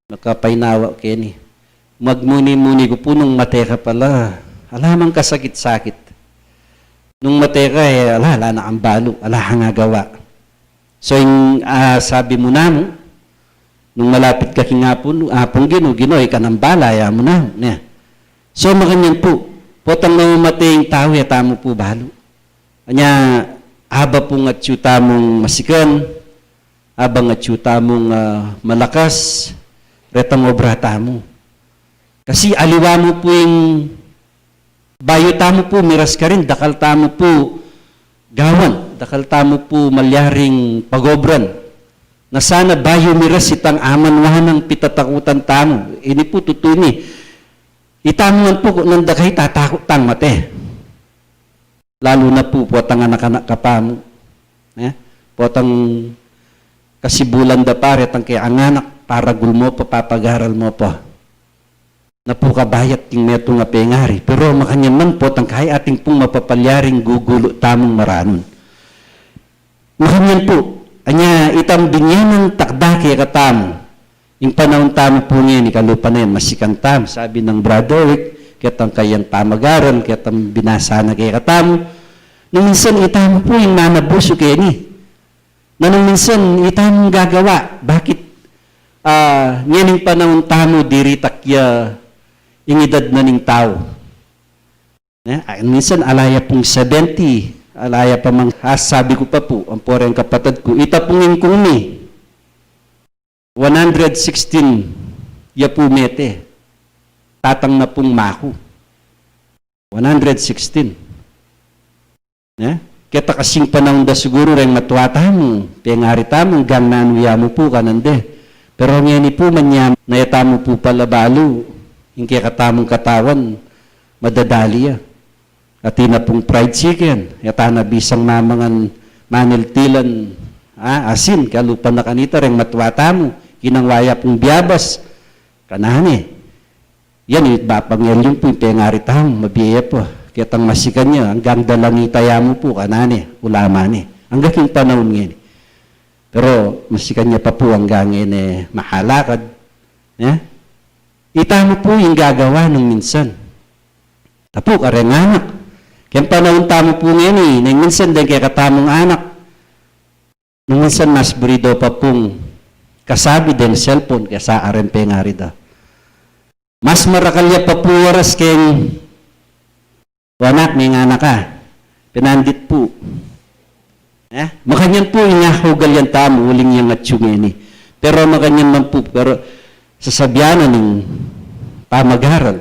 Nakapainawa kaya ni. Magmuni-muni ko po nung mateka pala. Alamang kasakit-sakit. Nung mateka ala na ang balo, ala nga gawa. So yung sabi mo na mo, nung malapit ka kingapon, ginoy ka ng balaya mo na. So makanyan po, potang namamatay tao, tamo po balo. Kanya, aba pong atsyuta mong masikan, abang atsyuta mong malakas, retang obra tamo. Kasi aliwa mo po yung bayo tamo po, miras ka rin, dakal tamo po gawan, dakal tamo po malyaring pagobran. Na sana bayo miras itang amanwahan ng pitatakutan tamo. Ini po tutuni. Itamuan po kung nandakay tatakot tang mate. Lalo na po potang anak-anak ka pa mo. Potang kasibulan da pare tang kaya ang anak para gulmo pa papagaral mo pa. na po kabayat ting meto nga pengari. Pero makanyan man po, tangkay ating pong mapapalyaring gugulo tamong maranon. Makanyan po, anya itam binyanan takda kaya katam. Yung panahon tamo po niya, ni kalupa na yan, masikan tam. Sabi ng Brother Rick, kaya kayang pamagaran, kaya binasa na kaya katam. Nung minsan itamo po yung manabuso kaya ni. Na nung minsan itamo gagawa. Bakit ngayon panahon tamo diritakya yung edad na ning tao. Minsan alaya pong 70, alaya pa mang sabi ko pa po, ang poreng kapatid ko, itapungin kong ni 116 ya po mete. Tatang na pong mako. 116. Kita kasing panahon da siguro rin matuwata mo, pengari tamong gang nanuya mo po kanande. Pero ngayon po manyam, nayata mo po pala balo, yung kaya katamong katawan, madadali ya. At na pong fried chicken, yata na bisang mamangan maniltilan, asin, kalupan na kanita rin matuwata mo, kinangwaya pong biyabas, kanani. Yan, bapangel yung po, yung pengari tamong, mabiyaya po. Kaya tang masikan niya, hanggang dalangitaya mo po, kanani, ulamani. Hanggang yung panahon ngayon. Pero masikan niya pa po hanggang ngayon mahalakad. Itama po yung gagawa nung minsan. Tapo, kareng anak. Kaya panahon tamo po ngayon nang minsan din kaya katamong anak. Nung minsan mas brido pa pong kasabi din cellphone kaya sa RMP nga rin daw. Mas marakalya pa po waras kayong anak, may anak ka. Pinandit po. Makanyan po yung nahugal yan tamo, uling yung atsyungin. Pero makanyan man po, pero sasabyanan ng pamagaran,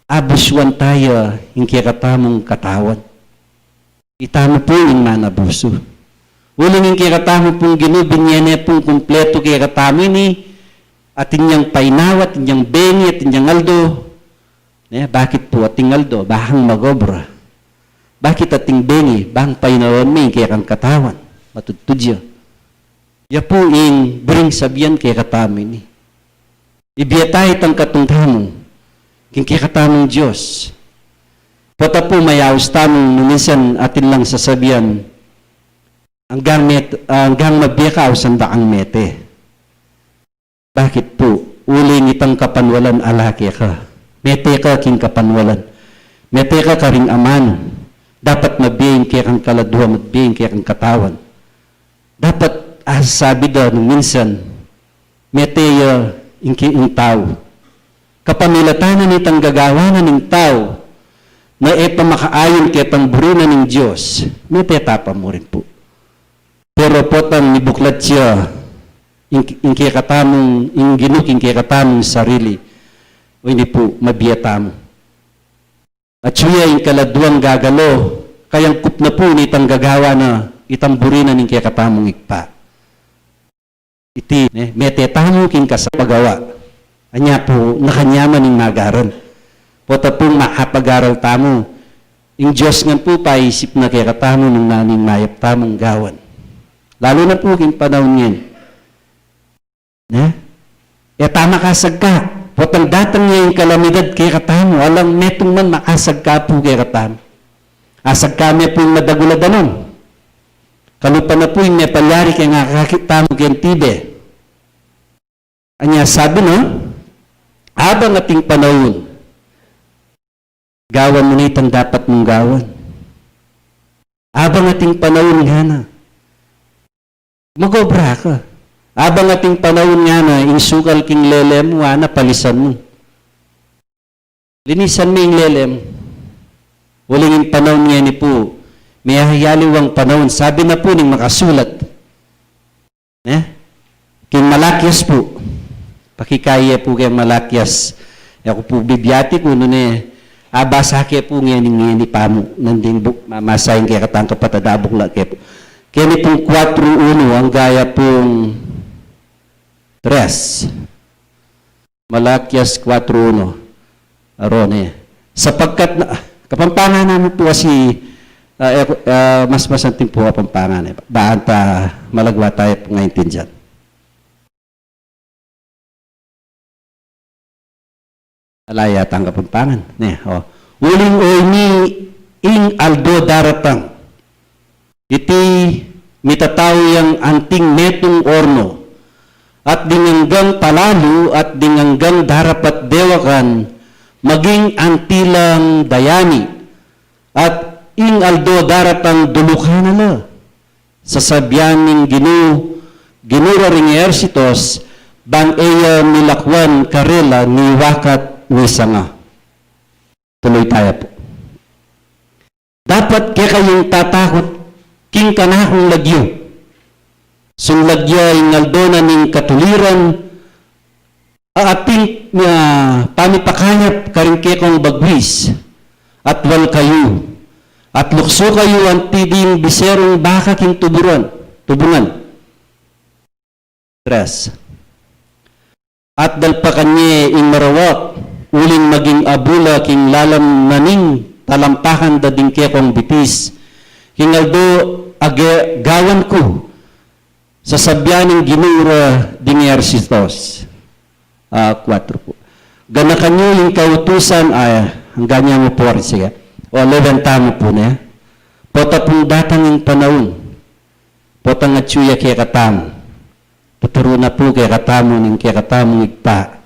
abuswan tayo yung kikatamong katawan. Itamo po yung manabuso. Uling yung kikatamo pong ginubin yan pong kumpleto kikatamo ni at inyang painawat, inyang bengi, at inyang aldo. Bakit po ating aldo? Bahang magobra. Bakit ating bengi? Bahang painawan may kaya kang katawan. Matutudya. Ya po yung bring sabihan kaya katami ni. Ibiyatay itang katungtamo. King kaya katamong Diyos. Pata po mayaos tamong numinsan atin lang sasabihan hanggang mabiyakaw sandaang mete. Bakit po? Uling itang kapanwalan alaki ka. Mete ka king kapanwalan. Mete ka karing aman. Dapat mabiyeng kaya kang kaladuha, mabiyeng kaya kang katawan. Dapat sabi daw nung minsan, meteya yung tao. Kapamilatanan itang gagawanan ng tao na pamakaayon kaya tang burina ng Diyos, metetapa mo rin po. Pero po tang nibuklat siya, yung kaya katamong, yung ginuking kaya katamong sarili, o hindi po, mabiyatamo. At siya yung kaladuang gagalo, kayang kup na po nitang gagawa na itang burina ng kaya katamong ikpa. Iti, metetamo king kasapagawa. Anya po, nakanyaman ng magaran. Pota pong makapag-aral tamo. Yung Diyos nga po, paisip na kaya katamo ng naning mayap tamong gawan. Lalo na po king panahon yan. Tama kasag ka. Potang datang niya yung kalamidad kaya katamo. Alang metong man makasag ka po kaya katamo. Asag kami po yung madaguladanon. Kalupa na po yung may palyari kaya nga kakitamo kaya tibe. Anya sabi no, habang ating panahon, gawan mo na itang dapat mong gawan. Habang ating panahon nga na, magobra ka. Habang ating panahon nga na, insukal king lelem mo, palisan mo. Linisan mo yung lelem. Huling yung panahon nga ni po, may hayaliwang panahon. Sabi na po ng makasulat. King Malakias po. Pakikaya po kay Malakias. Ako po bibiyati ko nun abasa kaya po nga ni pamo. Nanding mamasahin kaya katang kapatadabok lang kaya po. Kaya ni pong 4.1 ang gaya pong 3. Malakias 4.1. Aron sapagkat kapampangan namin po kasi mas masanting po kapampangan. Baan ta malagwa tayo po ngayon dyan. alaya tang kapampangan. Uling oy ni ing aldo daratang. Iti mitataw yang anting metong orno. At dinganggang palalu at dinganggang darapat dewakan maging antilang dayani. At ing aldo daratang dulukan na sasabyaning ginura ring ersitos bang eya milakwan karela ni wakat ni sanga. Tuloy tayo po. Dapat kaya kayong tatakot king kanakong lagyo. Sung lagyo ay ngaldo na ning katuliran ating pamipakanyap karing kekong bagwis at wal kayo at lukso kayo ang tiding biserong baka king tubungan. Tres. At dalpakanye ing marawak uling maging abula king lalam naning talampakan dading kekong bitis. Hingaldo gawan ko sa sabyaning ginura ding ersistos. 4 po. Ganakan nyo yung kautusan hanggang niya mo po siya. O 11 tamo po na. Pota pong datang yung panahon. Pota nga tsuya kaya katamo. Tuturo na po kaya katamo ng kaya katamo igta.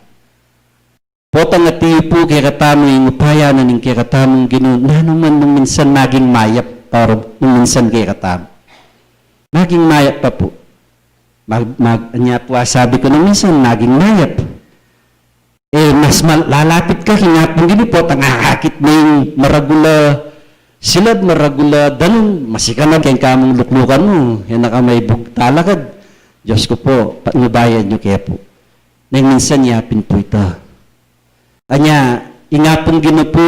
Pota nga tiyo po kaya katamo yung upaya na ng kaya katamo ginoon. Nanuman nung minsan naging mayap or nung minsan kaya katamo. Naging mayap pa po. Anya po sabi ko nung minsan naging mayap. Mas lalapit ka, hinapong ginipot, ang akakit na yung maragula silad, maragula dalon, masika na kayong kamong luklukan mo, yan na ka may bugtalakad. Diyos ko po, nubayan nyo kaya po. Nang minsan yapin po ito. Anya, ingapong ginupo,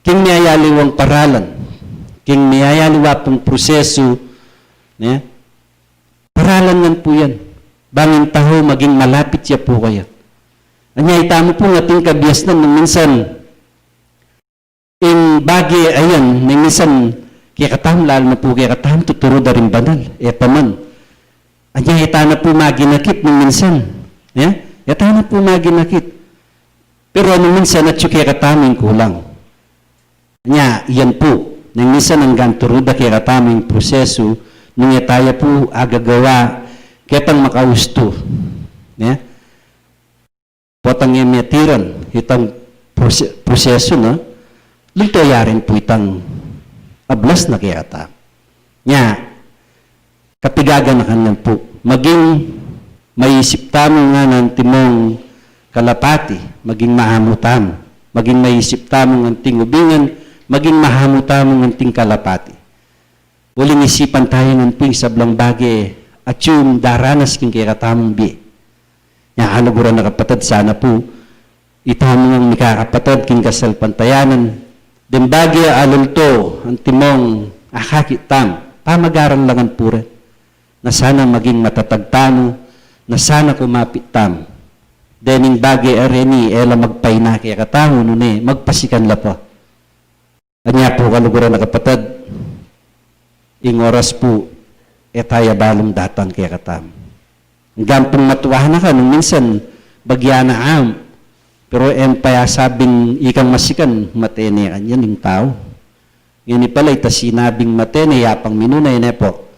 king niyayaliwang paralan, king niyayaliwa pong proseso, paralan nan po yan. Bangin taho, maging malapit siya po kayo. Anya itamo po ating kabiasnan ng minsan in bagi ayan ng minsan kaya katam lalo na po kaya katam tuturo da rin banal paman. Anya itana po maginakit ng minsan. Itana po maginakit. Pero ng minsan at kaya kataming kulang. Anya iyan po ng minsan hanggang turo da kaya kataming proseso nung itaya po agagawa kaya pang makausto. Potang yung metiran, itang proseso na, luntoyarin po itang ablas na kayata. Kapigagan na kanan po, maging maisip tamo nga ng timong kalapati, maging mahamutam, maging maisip tamo ng tingubingan, maging mahamutam ng ting kalapati. Uling isipan tayo ng ping sablang bagay at yung daranas king kakatamong bi. Aluguran na kapatid, sana po itamo ng mikakapatid king kasal pantayanan. Dembagi alulto ang timong akakitam, pamagaran langan pura, na sana maging matatagtano, na sana kumapitam. Dening bagay areni, ela magpayna kaya katamo nun magpasikan la pa. Anya po kaluguran na kapatid, ing oras po, etaya balong datan kaya katamo. Gampang matuwahan na ka, nung minsan, bagya na am. Pero empaya sabing ikang masikan, matene ka yan yung tao. Yan pala, ita sinabing matene, yapang minunay na po.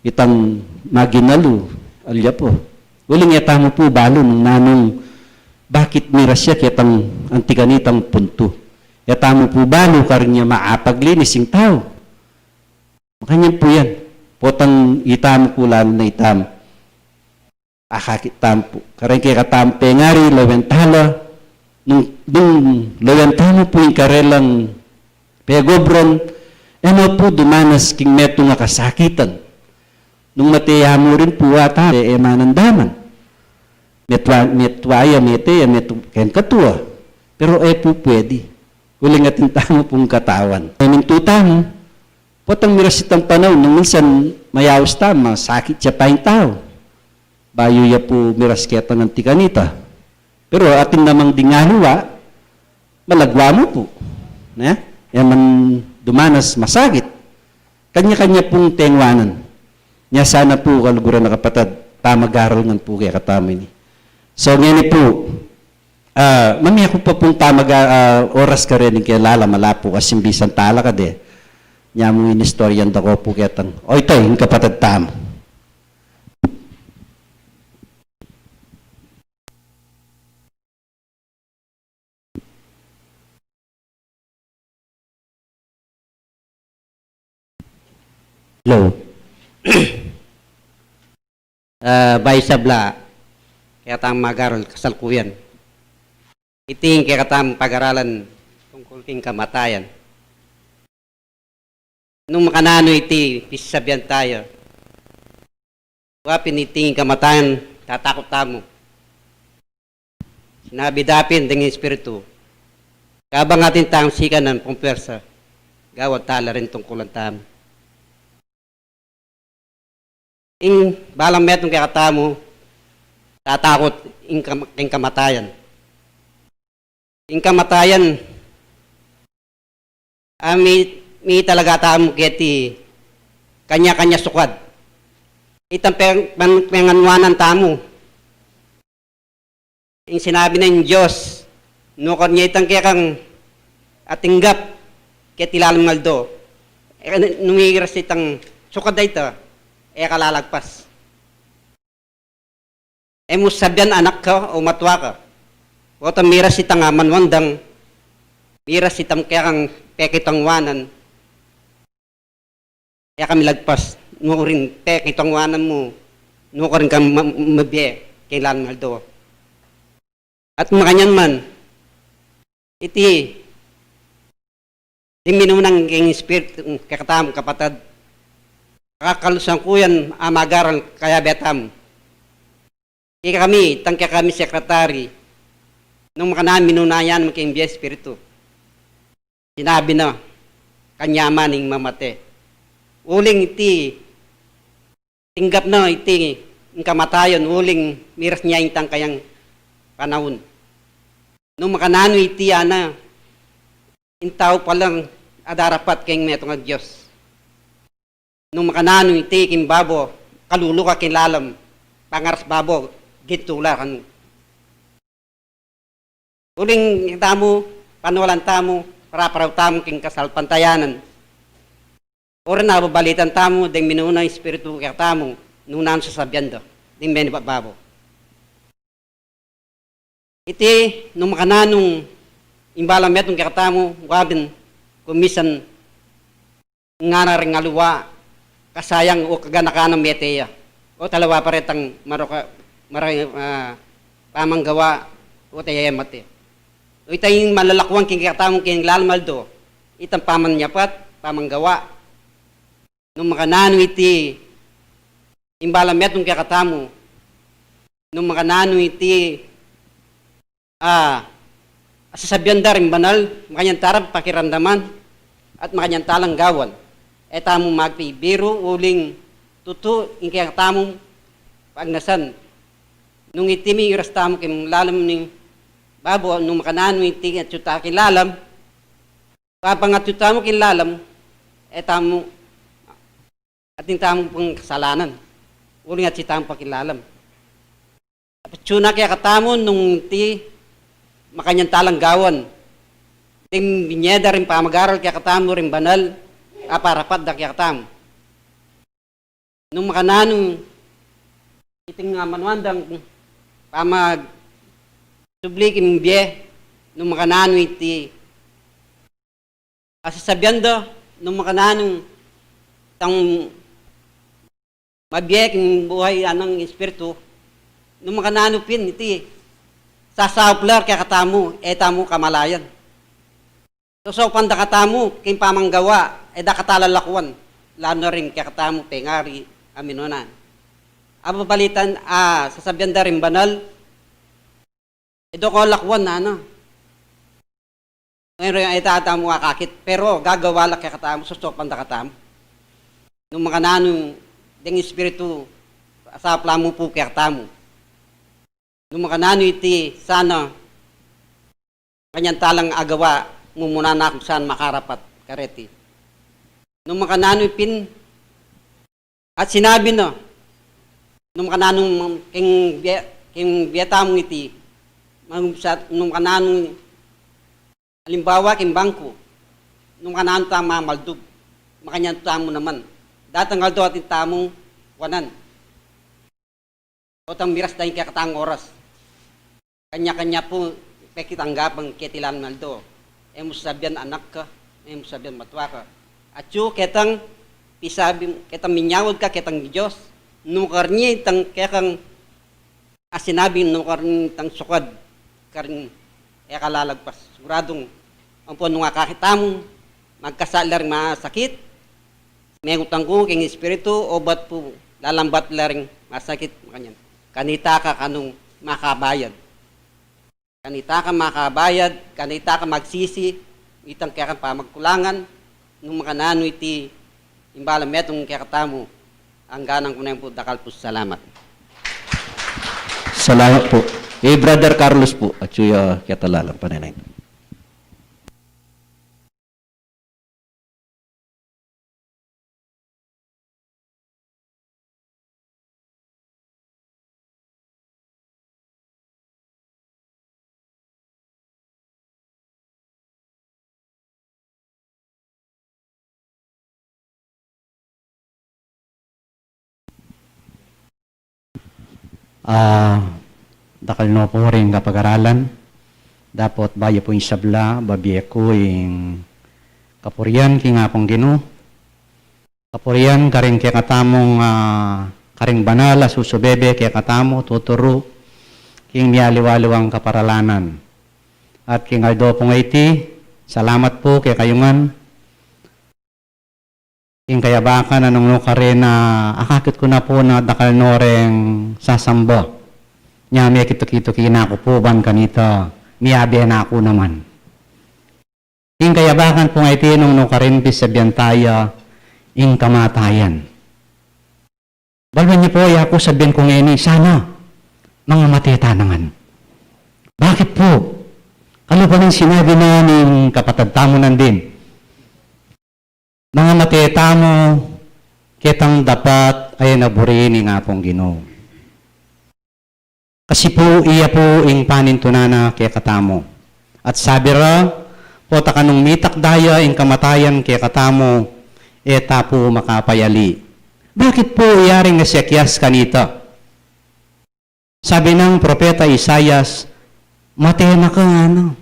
Itang maginalu, alya po. Uling yata mo po balo nung nanong, bakit mira siya kitang antikanitang punto. Yata mo po balo, karing niya maapaglinis yung tao. Makanyan po yan. Potang itamo po lalo na itamo. Akakitampo. Karang kaya katampe ngari, lawentala. Nung lawentala po yung karelang pegobron, po dumanas king meto nga kasakitan. Nung mateya mo rin po ata, manandaman. Metwaya, meto, ken katua. Pero po pwede. Uling ating tamo pong katawan. Mintuta mo, potang mirasitang panahon, nung minsan mayawas tama, sakit siya pa yung tao. Bayo ya po mirasketa ng tikanita. Pero atin namang dingaluwa, malagwa mo po. Yaman dumanas masagit. Kanya-kanya pong tengwanan. Nya sana po kaluguran na kapatid, tamagaral ng po kaya katami ni. So ngayon po, Mami ako pa pong tamag oras ka rin kaya lala malapo kasi bisan tala ka de. Nya mo inistoryan da ko po ketang. O ito, yung kapatid tam. Hello. Bay sabla, kaya tayong mag-aral kasalkuyan. Iting kaya tayong pag-aralan tungkol king kamatayan. Nung makanano iti, pisabihan tayo. Wapin iting kamatayan, tatakot tamo. Sinabi dapin dengan espiritu. Kabang atin tayong sikan ng pumpersa, gawad tala rin tungkulan tamo. Ing balang metong kaya katamo, tatakot ing kamatayan. Ing kamatayan, may talaga tamo keti kanya-kanya sukad. Itang penganwanan tamo. Ing sinabi ng Diyos, nukon niya itang kaya kang atinggap keti lalang ngaldo. Numigiras itang sukad na ito. Kalalagpas. Mo sabihan anak ka o matwa ka. O miras itang manwandang, miras itang kaya kang pekitangwanan. Kaya kami lagpas. Nuko rin pekitangwanan mo. Nuko rin kang mabiye. Kailan maldo. At makanyan man, iti, diminunang king spirit, kakatam, kapatad, kakalusan ko yan amagaral kaya betam. Ika kami, tangkya kami sekretary, nung makanamin nunayan making biya espiritu. Sinabi na, kanyaman ng mamate. Uling iti, tinggap na iti, ang kamatayon, uling miras niya yung tangkayang panahon. Nung makanano iti, ana, intaw palang adarapat kayong metong ang Diyos. Nung makanano iti kimbabo, kalulu ka kinlalam, pangaras babo, gitula kan. Uling tamo, panuwalan tamo, paraparaw tamo king kasal pantayanan. Ora na babalitan tamo, ding minuna espiritu kaya tamo, nung naan sa sabyando, ding meni babo. Iti, nung makananong imbalang metong kaya tamo, wabin, kumisan, nga na rin aluwa, kasayang o kaganaka ng meteya. O talawa pa rin ang pamanggawa o tayemate. O itay malalakwang kikatamong kinlamaldo, itang pamanyapat, pamanggawa. Nung makanano iti, imbalamet nung kakatamo, nung makanano iti, sasabihan da rin banal, makanyantarang pakiramdaman, at makanyantalang gawan. Tamong magpibiro, uling tuto, yung kaya tamong pagnasan. Nung itimi, iras tamo kayong lalam ni babo, nung makanano iti at yuta kilalam, kapang at yuta mo kilalam, tamo, ating tamong pang kasalanan. Uling at si tamong pakilalam. At yuna kaya katamo, nung iti, makanyantalang gawan. Ting binyeda rin pamagaral kaya katamo rin banal, aparapat da kaya katamo. Nung makananong iting manwandang pamag sublikim biye, nung makanano iti asasabyando, nung makananong tang mabiye king buhay anang espiritu, nung makanano pin iti sasaplar kaya katamo, tamo kamalayan. So panda katamo, king pamanggawa, da katalalakwan, lalo rin kaya katamo, pengari, aminunan. Ababalitan, sasabihan da rin banal, do ko lakwan na, ano. Ngayon ay tatamo kakit, pero gagawa lang kaya katamo, susok panda katamo. Nung mga nanong, ding espiritu, asapla mo po kaya katamo. Nung mga nano iti, sana, kanyang talang agawa, mumuna na kung saan makarapat, kareti. Nung mga nano ipin, at sinabi no, nung mga nanong king biyata mong iti, nung kananong halimbawa king bangko, nung kananong tama maldug, makanyan tamo naman. Datang aldo atin tamong wanan. O tang miras dahil kaya katang oras. Kanya-kanya po pekitanggapang ketilang naldo. Mo sabihan anak ka, mo sabihan matwa ka. At yung ketang pisabi, ketang minyawad ka, ketang Diyos. Nukar niya itang kekang sinabi nukar niya itang sukad. Karing kalalagpas. Siguradong ang po nung kakitamo, magkasalar masakit. May utang ko king espiritu o ba't po lalambat laring masakit makanyan. Kanita ka kanong makabayad. Kanita ka makabayad, kanita ka magsisi, itang kaya kang pamagkulangan, nung makanano iti imbala metong kaya katamo, ang ganang ko na yung po, dakal po salamat. Salamat po. Brother Carlos po, at yung katalalang pananay. Dakal no po rin kapag-aralan. Dapat bayo po yung sabla, babiye ko yung kapurian, kinga pong Ginoo. Kapurian, karing kaya katamong karing banala, susubebe, kaya katamo, tuturo, king niyaliwaliwang kaparalanan. At king aldo pong iti, salamat po kaya kayungan. King kayabakan, anong no karin na akakit ko na po na dakal no ring sasamba. Nyami kito-kito kinako po ban kanita, miyabi na ako naman. King kayabakan po nga iti nung no karin pisabihan tayo, ing kamatayan. Balban niyo po, ako sabihin ko ngayon, sana, mga matitanangan. Bakit po? Ano ba nang sinabi na ng kapatid tamo nandin? Mga matitamo, kitang dapat ay naburiin nga pong Ginoo. Kasi po, iya po ing panintunana kaya katamo. At sabi ra, po takanong mitak daya ing kamatayan kaya katamo, eta po makapayali. Bakit po iyaring nasekyas kanita? Sabi ng propeta Isayas, matay na ka ano,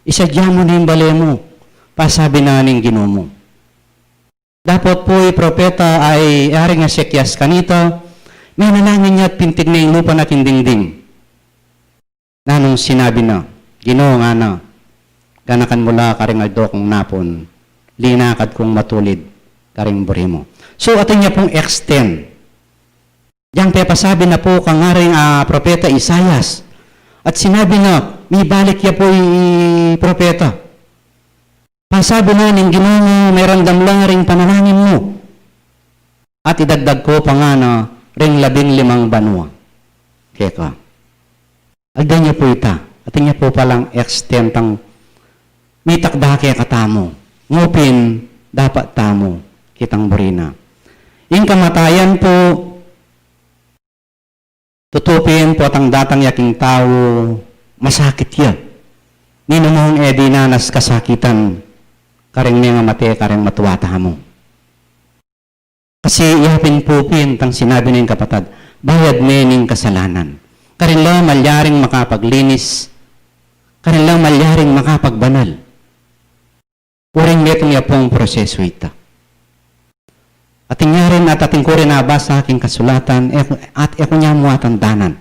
isadya mo na yung bali mo, pasabi na ning Ginoo mo. Dapat po propeta ay iyaring nasekyas kanita, may nalangin niya at pintig na yung lupa na kindingding. Nanong sinabi na, Ginoo nga na, ganakan mula karing aldo kong napon, linakad kong matulid, karing buri mo. So, atin niya pong extend. Yang pepasabi na po kang ngaring propeta Isayas. At sinabi na, may balik ya po yung propeta. Pasabi na ng Ginoo, may randam lang ring panalangin mo. At idagdag ko pa nga na ring 15 banwa. Keka. Agdan niya po ita. Atin niya po palang extend ang may takda kaya katamo. Ngupin, dapat tamo, kitang burina. Yung kamatayan po, tutupin po atang datang yaking tao, masakit ya. Ninumong edi nanas kasakitan, karing nga mate, karing matuwata mo. Kasi iyapin pupin, tang sinabi ng kapatid, bayad mening kasalanan. Karing lang malyaring makapaglinis, karing lang malyaring makapagbanal. Uring metong yapong proseso ita. Ating nga rin at ating ko rin nabasa aking kasulatan at eko niya mo atandanan.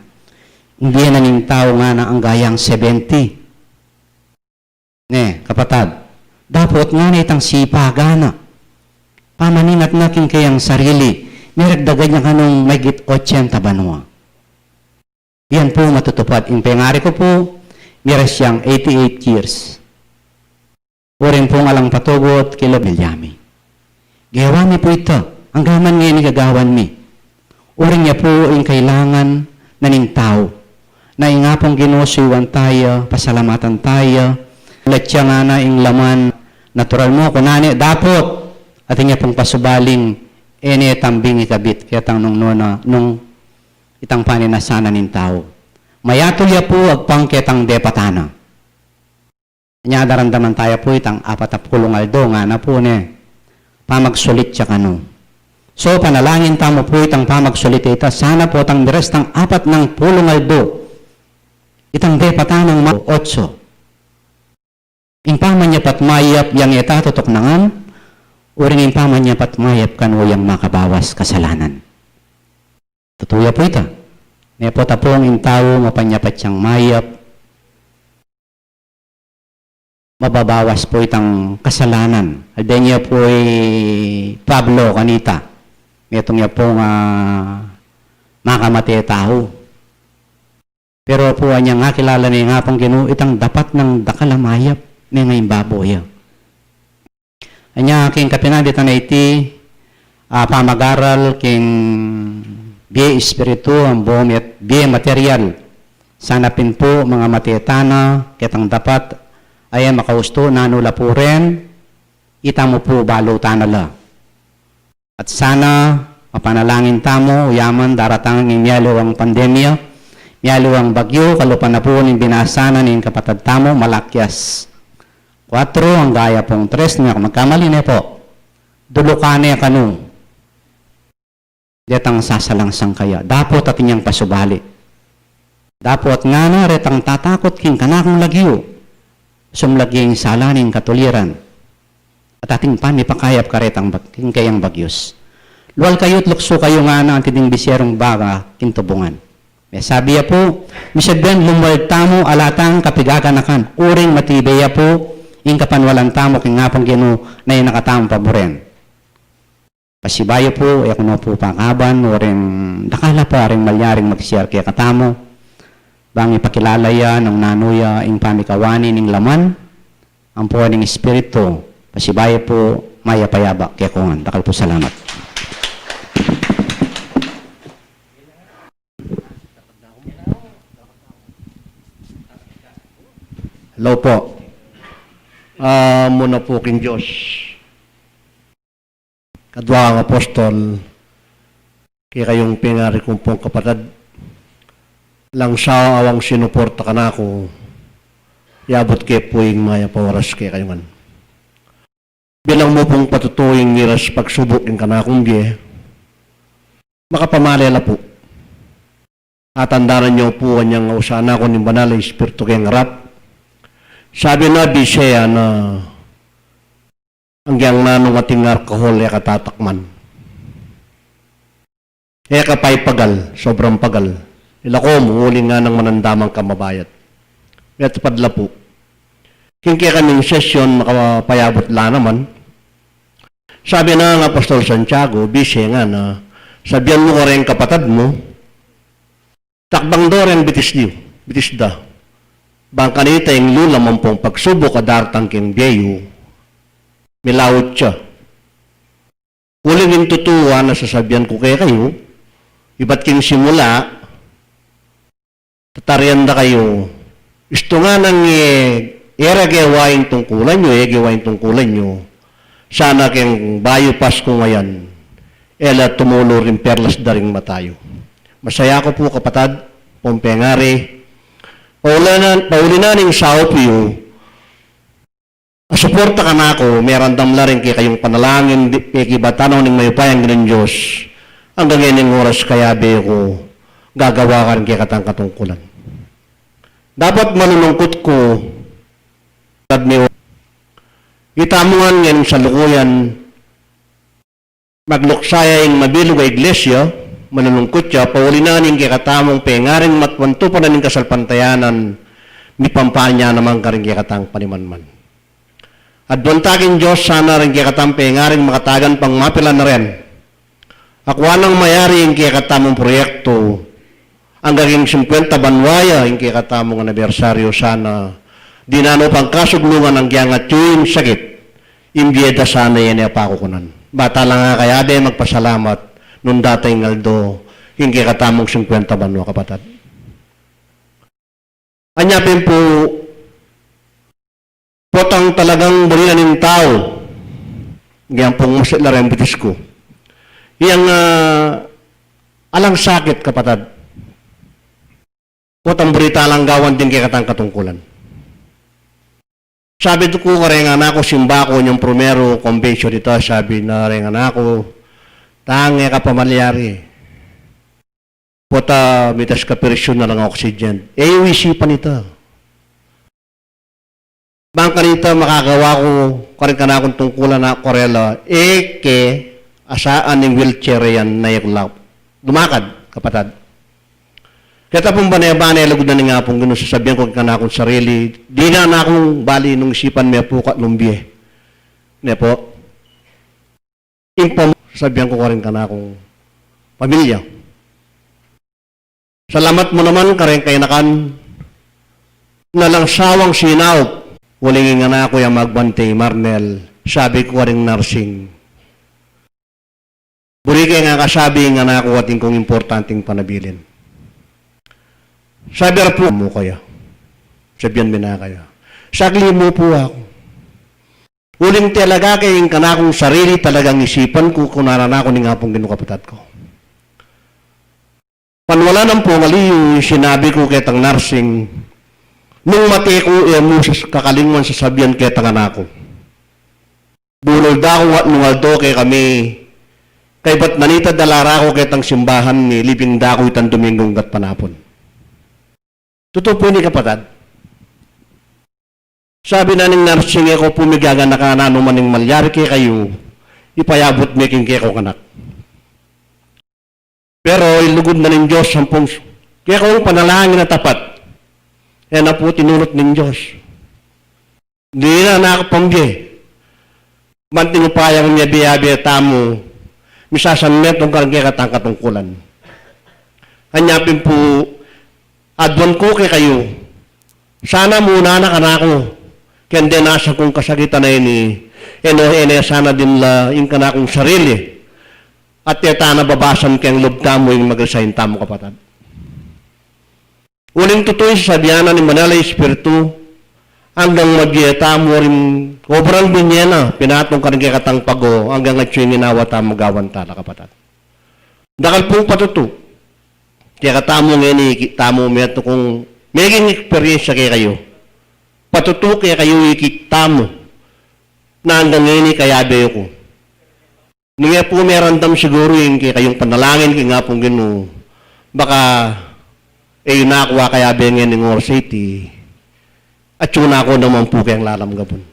Hindi na ning tao nga na ang gayang 70. Ne, kapatad, dapat nga na itang sipagana. Pamaninat na king kayang sarili, niragdagan niya kanong mayigit 80 banwa. Yan po matutupad. In pengari ko po, miras siyang 88 years. Uring pong alang patugot, kilo bilyami. Gawa mi po ito. Ang gaman ngayon ni gagawan mi. Uring niya po ang kailangan na ning tao. Na nga pong ginusuwan tayo, pasalamatan tayo. Latya nga na ing laman, natural mo, kunani, dapot. At niya pong pasubaling, ene tambing ikabit. Kaya tang nung itang paninasana ning tao. mayatulya po agpang ketang depatana. Nya daramdaman tayo po itang 40 aldo nga na po ne pamagsulit siya kano. So panalangin tamo po itang pamagsulit ita sana po tang deres tang 40 aldo itang depatanang 8. Impaman niya pat mayap yang ita tutok nangan uring impaman niya pat mayap kano yang makabawas kasalanan. Tutuya po ita. Nepo tapong intawo mapanyapat siyang mayap mababawas po itang kasalanan. Alden niya po Pablo kanita. Itong niya po makamati tao. Pero po niya nga kilala niya nga pong Ginoo itang dapat ng dakalamayap ni ngayon baboy. Anya king kapinaditan na iti pamagaral king biye espiritu ang buong biye material. Sanapin po mga matietana ketang dapat ay makausto na nula po rin, itamo po balutan nala. At sana, mapanalangin tamo, yaman daratang ng miyalo ang pandemya, miyalo ang bagyo, kalupan na po ng binasana ng kapatid tamo, malakyas. 4, ang gaya pong 3, nga magkamali na po. Dulukane kanu. Detang sasalangsang kaya. Dapot at inyang pasubali. Dapot nga na, retang tatakot king kanakong lagyo. Sumlaging salaning katuliran at ating panipakayap karetang kayang bagyos. Luwal kayo't lukso kayo nga na ang tiding bisyerong baga kintubungan. May sabi ya po, misagdan lumwal tamo alatang kapigaganakan, uring matibaya po, ing kapanwalan tamo king ngapang Ginoo na yung nakatamang paboren. Pasibayo po, kuno po pakaban, uring dakala pa rin malyaring mag-share kaya katamo, bang ipakilala ya ng nanuya ing pamikawani ning laman ang po ning espiritu pasibaya po maya payaba kaya kungan dakal po salamat. Hello po. Muna po king Diyos. Kadwa ang apostol kaya kayong pinari kong pong kapatid lang sa awang sinuporta ka na ako, yabot kay puing maya pawaras kay kayo man. Bilang mo pong patutuing niras pagsubok ng kanakong diye, makapamalala po. At andaran niyo po kanyang usana ko ng banal na espiritu kayang rap. Sabi na bisaya na hanggang nanong ating alkohol ya katatakman. Kaya kapay pagal, sobrang pagal. Ilako, muli nga ng manandamang kamabayat. Ito padla po. Kaya kaming sesyon, makapayabot lang naman. Sabi na ng Apostol Santiago, bisya nga na, sabihan mo ka rin kapatid mo, takbang do rin bitis da. Bang kanita yung lula mampong pagsubok adartang king biyayo, milawit siya. Kuling yung tutuwa na sasabihan ko kayo, iba't king simula, tatarian da kayo. Isto nga nang era gawain tungkulan nyo, gawain tungkulan nyo. Sana keng bayo Pasko ngayon, ela tumulo rin perlas daring matayo. Masaya ko po kapatad, pompengari. Paulinaning sao piyo, suporta ka na ako, meron damla rin kay kayong panalangin, ikibatanaw ng mayupayang ng Diyos. Hanggang ngayon oras kaya be ko, gagawa ka rin kaya katang katungkulan. Dapat malulungkot ko itamungan ngayon sa lukuyan magluksaya yung mabilog ay iglesia, malulungkot siya, paulinanin kaya katamong pengaring matwanto pa na ng kasalpantayanan ni pampanya naman ka rin kaya katang panimanman. At buntagin Diyos sana rin kaya katang pengaring makatagan pang mapilan na rin. Akwa nang mayari yung kaya katamong proyekto ang gaging 50 banwaya yung kaya katamong anibersaryo sana dinano pang kasuglungan ng giyangat yung sakit imbiyeda sana yan ay pakukunan. Bata lang nga kaya de magpasalamat nung datay ngaldo yung kaya katamong 50 banwa kapatid. Anyapin po potang talagang burilan ng tao ngayon pong masila rin bitis ko yang alang sakit kapatid. Potang berita lang gawan din kay katang katungkulan. Sabi ko karengan ako simba ko yung primero convention dito, sabi na rengan ako, tange ka pamalyari. Pota mitas ka persyon na lang oxygen. Yung isipan ito. Bang kanita makagawa ko karin ka na akong tungkulan na korela, asaan ng wheelchair yan na yung lumakad, kapatad. Kaya pong banay-banay, lagod na nga pong gano'n, sasabihan ko ka na akong sarili, di na akong bali nung isipan may pukat nung biye. Ne po. Sabihan ko rin ka na akong pamilya. Salamat mo naman ka rin kay nakan nalang sawang sinaw. Huling nga na ako yung magbante, Marnel, sabi ko rin nursing. Buri kaya nga kasabi nga na ako ating kong importanteng panabilin. Sabi po mo kaya. Sabihan mo na kaya. Sagli mo po ako. Uling talaga kayong kanakong sarili talagang isipan ko kung narana ko ni nga pong ginukapatad ko. Panwala ng mali yung sinabi ko ketang nursing nung mati ko mo sa kakalingwan sa sabihan ketang anako. Bunol da ko at nungaldo kay kami kay ba't nanita dalara ko ketang simbahan ni Libing da ko itang Domingong gat panapon. Totoo po ni kapatad. Sabi na ning nursing ako pumigaga na ka na maning malyari kay kayo, ipayabot making kay ko kanak. Pero ilugod na ng Diyos sampung, kaya kung panalangin na tapat, na po tinulot ng Diyos. Hindi na nakapambye. Manting upayang niya biyabi tamo, misasanmet ng karangkaya katang katungkulan. Hanyapin po, adwan ko kay kayo, sana muna na kanako, kaya hindi nasa kong kasakitan na ini, sana din la yung kanakong sarili, at yata na babasan kayang lubta mo yung mag-resign tamo kapatad. Uling totoo sa sabihanan ni Manala Espiritu, hanggang magyeta mo rin, obrang binyena, pinatong ka rin kay katang pago, hanggang at yung inawa tamo gawan tala kapatad. Dakal pong patuto, kaya katamo ngayon, tamo meto kung maging experience kay kayo. Patuto kaya kayo ikitamo na hanggang ngayon kayabe ko. Nga po may randam siguro yung kaya kayong panalangin kaya nga pong gino. Baka nakuha kayabe ngayon ng War City. At yun ako naman po kayang lalam gabon.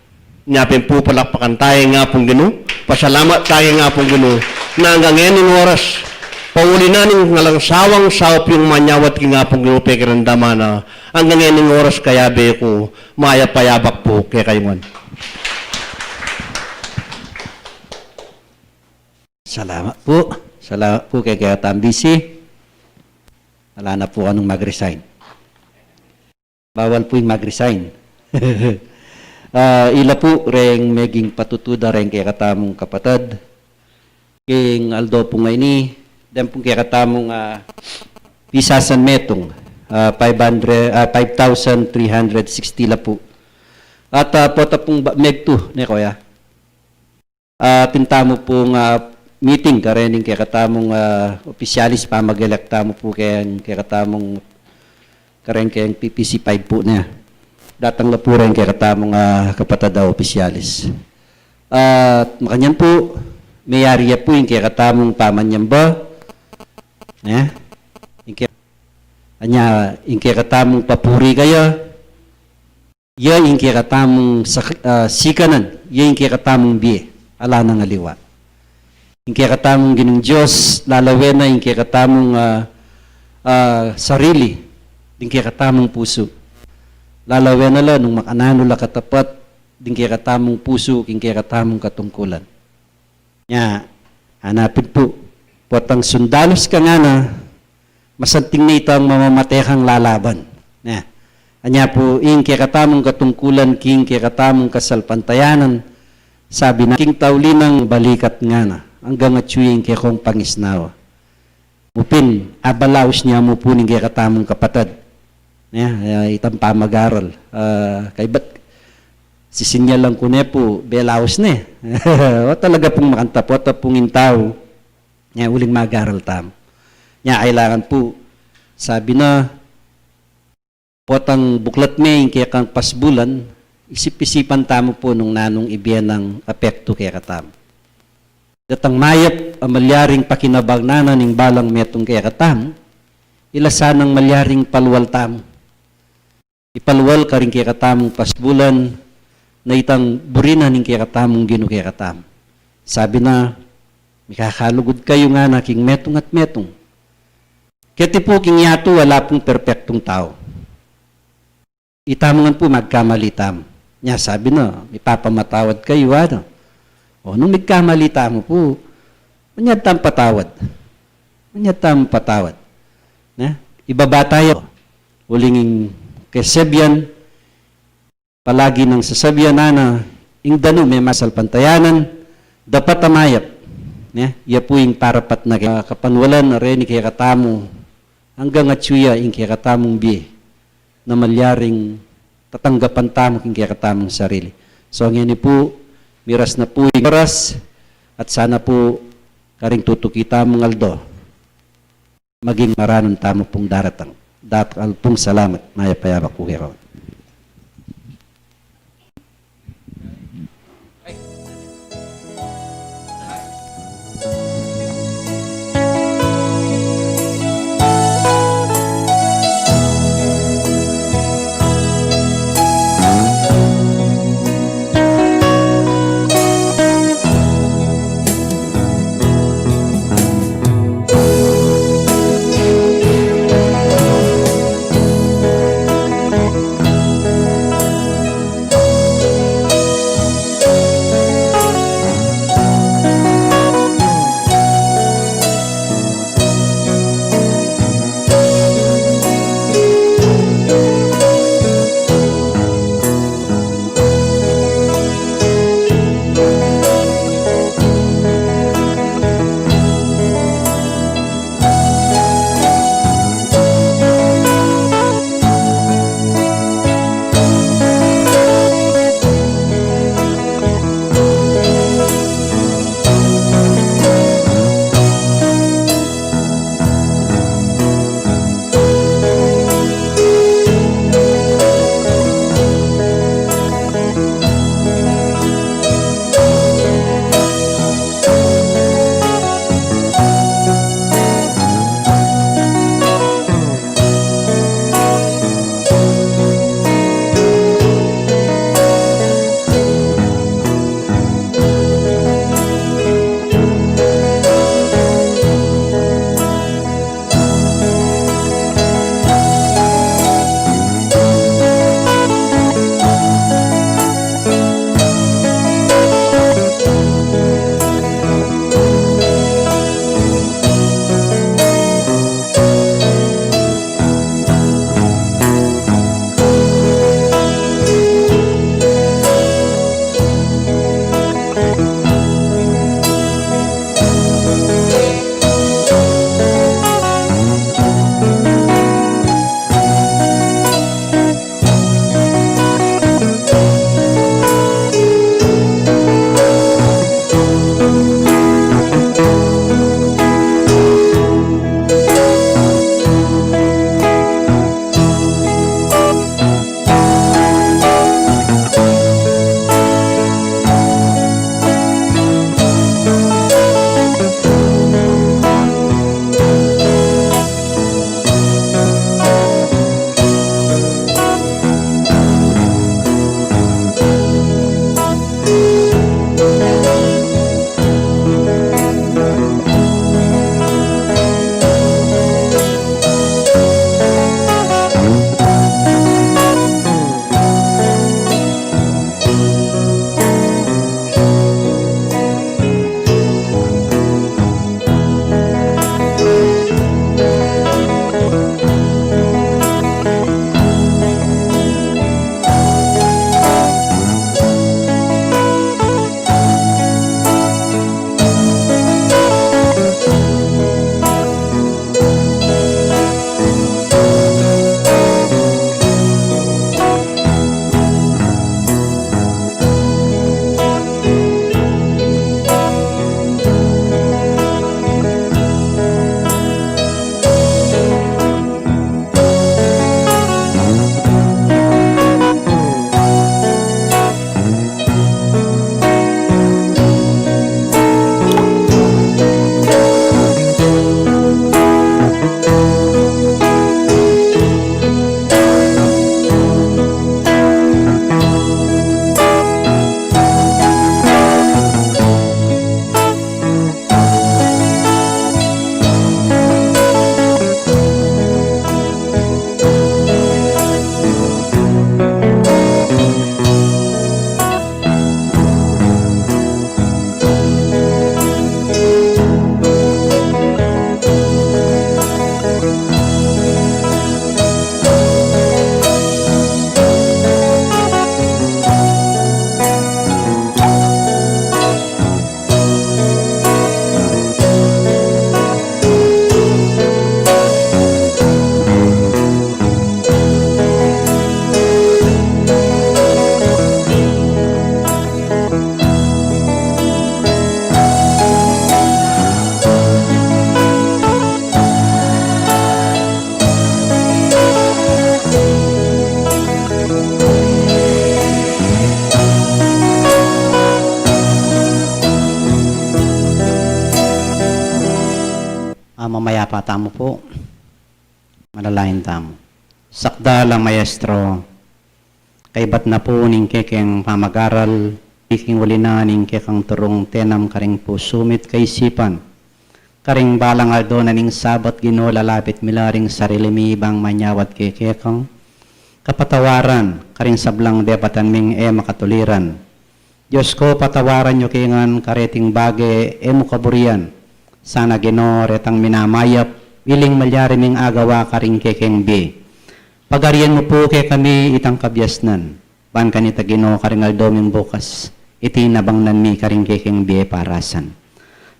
Nyapin po palakpakan tayo nga pong gino. Pasalamat tayo nga pong gino na hanggang ngayon ng oras. Pauli na ning ngalang sawang sawap yung manyawat nga pong ginupe kirandama na ang nangyayang oras kaya be ko maya payabak po kaya kayungan. Salamat po. Salamat po kay Tambisi. Wala na po anong mag-resign. Bawal po yung mag-resign. Ila po ring maging patutuda rin kay katamong kapatad. King Aldo po ngayon ni dan pong kaya katamong pisasan metong 5,360 la po. At pota pong megto ne kuya. Tintamo pong meeting karening kaya katamong opisyalis pa mag-elekta mo po kaya katamong karen kaya PPC 5 po niya. Datang la po rin kaya katamong kapatid daw opisyalis. Makanyan po may area po yung kaya katamong pamanyan ba? Ingke katamong papuri kaya, ingke katamong sikanan, ingke katamong biye, ala nang aliwa. Ingke katamong ginong Diyos, lalawena, ingke katamong sarili, ingke katamong puso. Lalawena la, nung makanano la katapat, ingke katamong puso, ingke katamong katungkulan. Hanapin po. Potang sundalos ka nga na, masanting na ito ang mamamatehang lalaban. Anya po, kaya katamong katungkulan, kaya katamong kasalpantayanan, sabi na, king taulinang balikat nga na, hanggang at suying kaya kong pangisnawa. Mupin, abalaos niya mo po kaya katamong kapatid. Itang pamag-aral. Kay ba't, sisinyalan ko na po, belaos na o talaga pong makanta po, at pong intaw, uling mag-aral tam. Kailangan po, sabi na, potang buklat may kaya kang pasbulan, isip-isipan tamo po nung nanong ibiyan ng apekto kaya katam. Datang mayap ang malyaring pakinabag nana ning balang metong kaya katam, ilasanang malyaring palwal tamo. Ipalwal ka rin kaya katamong pasbulan na itang burina ning kaya katamong gino kaya katam. Sabi na, mikakalugod kayo nga na king metong at metong. Kaya po king yato wala pong perpektong tao. Itamongan po magkamali tam. Nya sabi na, ipapamatawad kayo ano. O nung nagkamali tamo po, manyad tam patawad. Manyad tam patawad. Na? Ibaba tayo. Ulinging kesebyan, palagi nang sasabyan na ing dano may masalpantayanan, dapat amayap. Iya po yung parapat na kapanwalan na rin kaya katamo hanggang atsuya yung kaya katamong biye na malyaring tatanggapan tamo yung kaya katamong sarili. So ang yan po, miras na po yung oras at sana po karing tutukita mong aldo maging maranon tamo pong daratang. Datal pong salamat. Maya payabak po kayo. Mamayapa tamo po. Manalain tamo. Sakdala maestro. Kaibat na po ning kekeng pamagaral. Iking wali na ning kekang turong tenam karing po sumit kaisipan. Karing balang aldo na ning sabat ginolalapit milaring sarili mi ibang manyawat kekekang. Kapatawaran, karing sablang debatan ming makatuliran. Diyos ko, patawaran nyo kingan kareting bage mukaburian. Sana Ginoo retang minamayap, wiling malyari ming agawa karing kekeng bi. Pagarian mo po kay kami itang kabyasnan. Ban kanita Ginoo karing aldoming bukas, iti nabangnan mi karing kekeng bi parasan.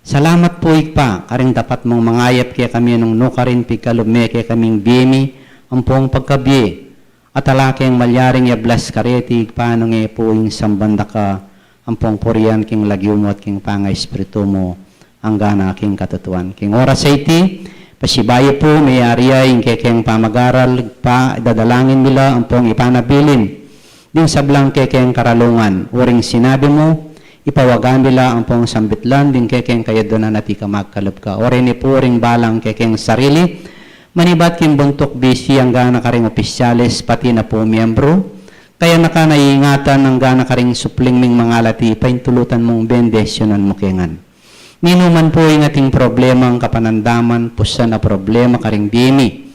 Salamat po ikpa, karing dapat mong mangayap kay kami nung nukarin pigkalume kay kaming bimi, ampong pagkabi. At alakeng malyaring yablas kareti paano nga po yung sambanda ka, ampong purian king lagyumo at king pangay espiritu mo, ang gana king katutuan. King oras sa iti, pasibayo po, may ariya yung kekeng pamagaral, pa dadalangin nila, ampong ipanabilin. Din sablang kekeng karalungan, uring sinabi mo, ipawagan nila ampong sambitlan, din kekeng kaya doon na nati ka magkalab ka. Orin po ring balang kekeng sarili, manibat king buntok bisi ang gana karing opisyalis pati na po miyembro. Kaya nakanaiingatan ang gana karing supling ming mga lati paintulutan mong bendesyonan mo kengan. Ninuman po yung ating problema ang kapanandaman, pusa na problema karing bimi.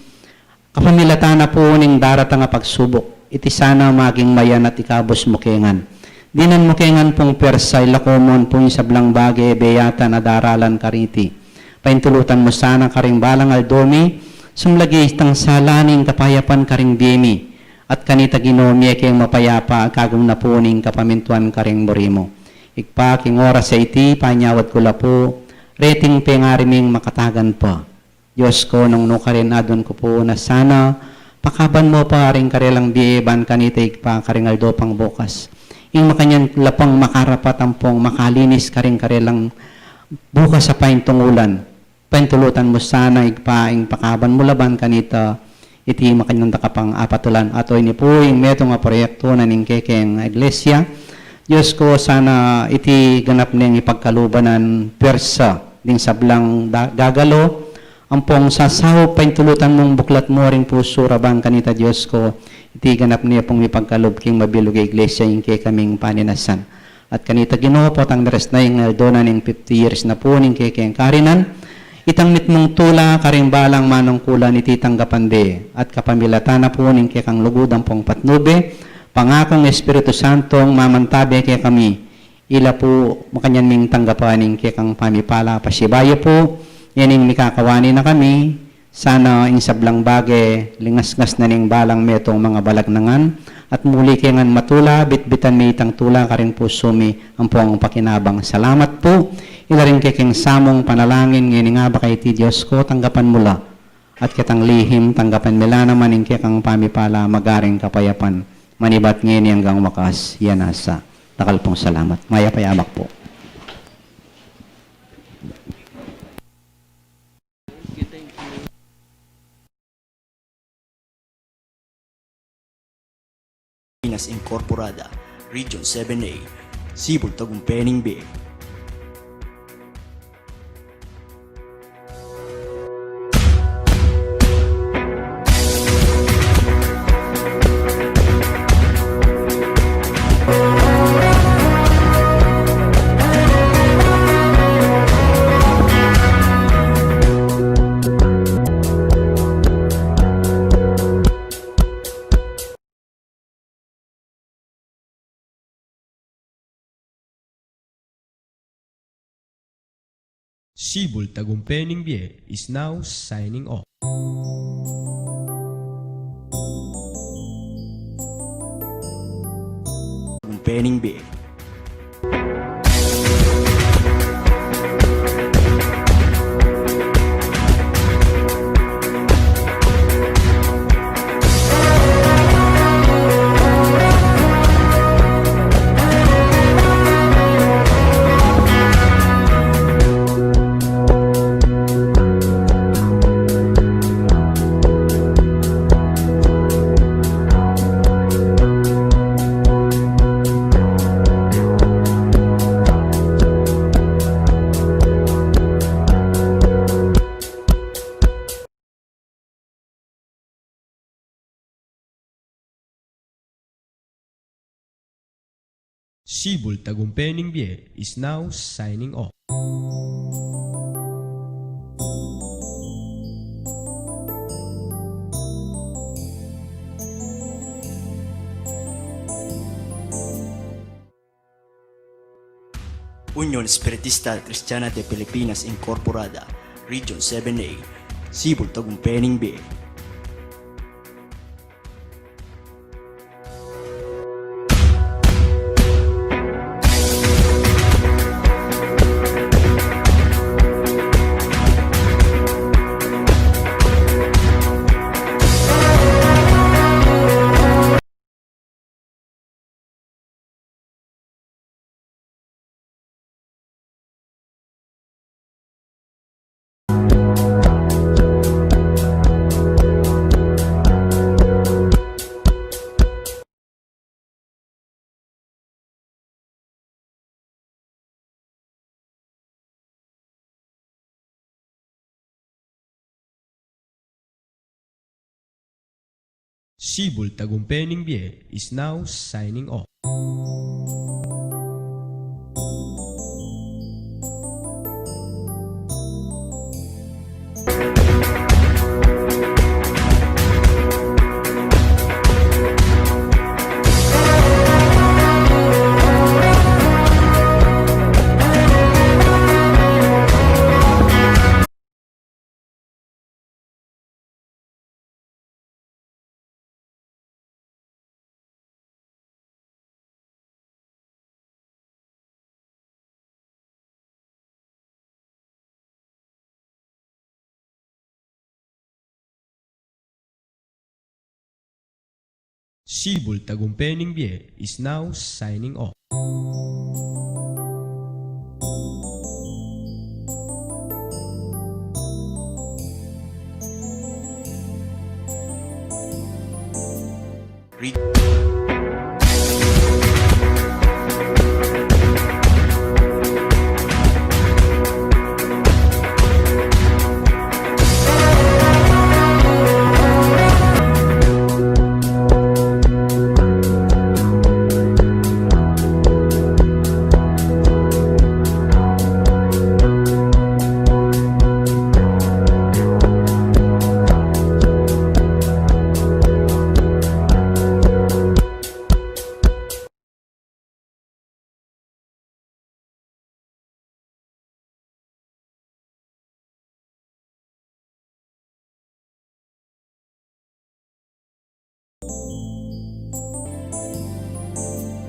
Kapamilata na po ning daratang nga pagsubok, iti sana maging mayan at ikabos mo kengan. Dinan mo kengan pong persay lakomon pong sablang bagay beyata na daralan kariti. Paintulutan mo sana karing balang aldomi, sumlagi itang salaning kapayapan karing bimi, at kanita ginomye keng mapayapa kagam na po ning kapamintuan karing morimo. Ikpa king oras sa iti, panyawat ko la po, rating pengariming makatagan pa. Diyos ko, nung nukarin adon ko po na sana, pakaban mo pa ring karelang bieban kanita ikpa karing aldo pang bukas. Ing makanyan lapang makarapat ampong makalinis karing karelang bukas sa paintungulan. Pentulutan mo sana igpaing pakaban mo laban kanita iti makanyanda ka pang apatulan. Ato ini po yung meto nga proyekto na ning kekeng iglesia. Diyos ko sana iti ganap niyang ipagkalubanan persa ding sablang gagalo. Ampong sasaw pentulutan mong buklat mo ring puso rabang kanita Diyos ko. Iti ganap niya pong ipagkalub king mabilog iglesia yung kaming paninasan. At kanita Ginoo po tang nares na yung aldona ning 50 years na po ning kekeng karinan. Itang mitmong tula, karing balang manong kula ni titang kapande, at kapamilata na po ning kekang lugudang pong patnube, pangakong Espiritu Santong mamantabe kay kami, ila po makanyan ming tanggapan ning kekang pamipala, pasibayo po, yaning mikakawani na kami, sana insablang bagay, lingas-ngas na ning balang metong mga balagnangan, at muli kengan matula, bitbitan may itang tula, karing po sumi, ang pong pakinabang. Salamat po, ilaring keking samong panalangin, ngini nga ba kay ti Diyos ko, tanggapan mula, at kitang lihim, tanggapan nila naman ing kekang pamipala, magaring kapayapan, manibat ngini hanggang wakas, yan asa. Takal pong salamat. Maya payamak po. Pinas Incorporada, Region 7A, Sibol Tagumpeni B. Sibol Tagumpeni B is now signing off. Tagumpeni B. Sibul Tagumpay Bie is now signing off. Unión Espiritista Cristiana de Pilipinas Incorporada, Region 7A, Sibul Tagumpay Bie. Sibul Tagumpay Bie is now signing off. Sibul Tagumpay Bie is now signing off.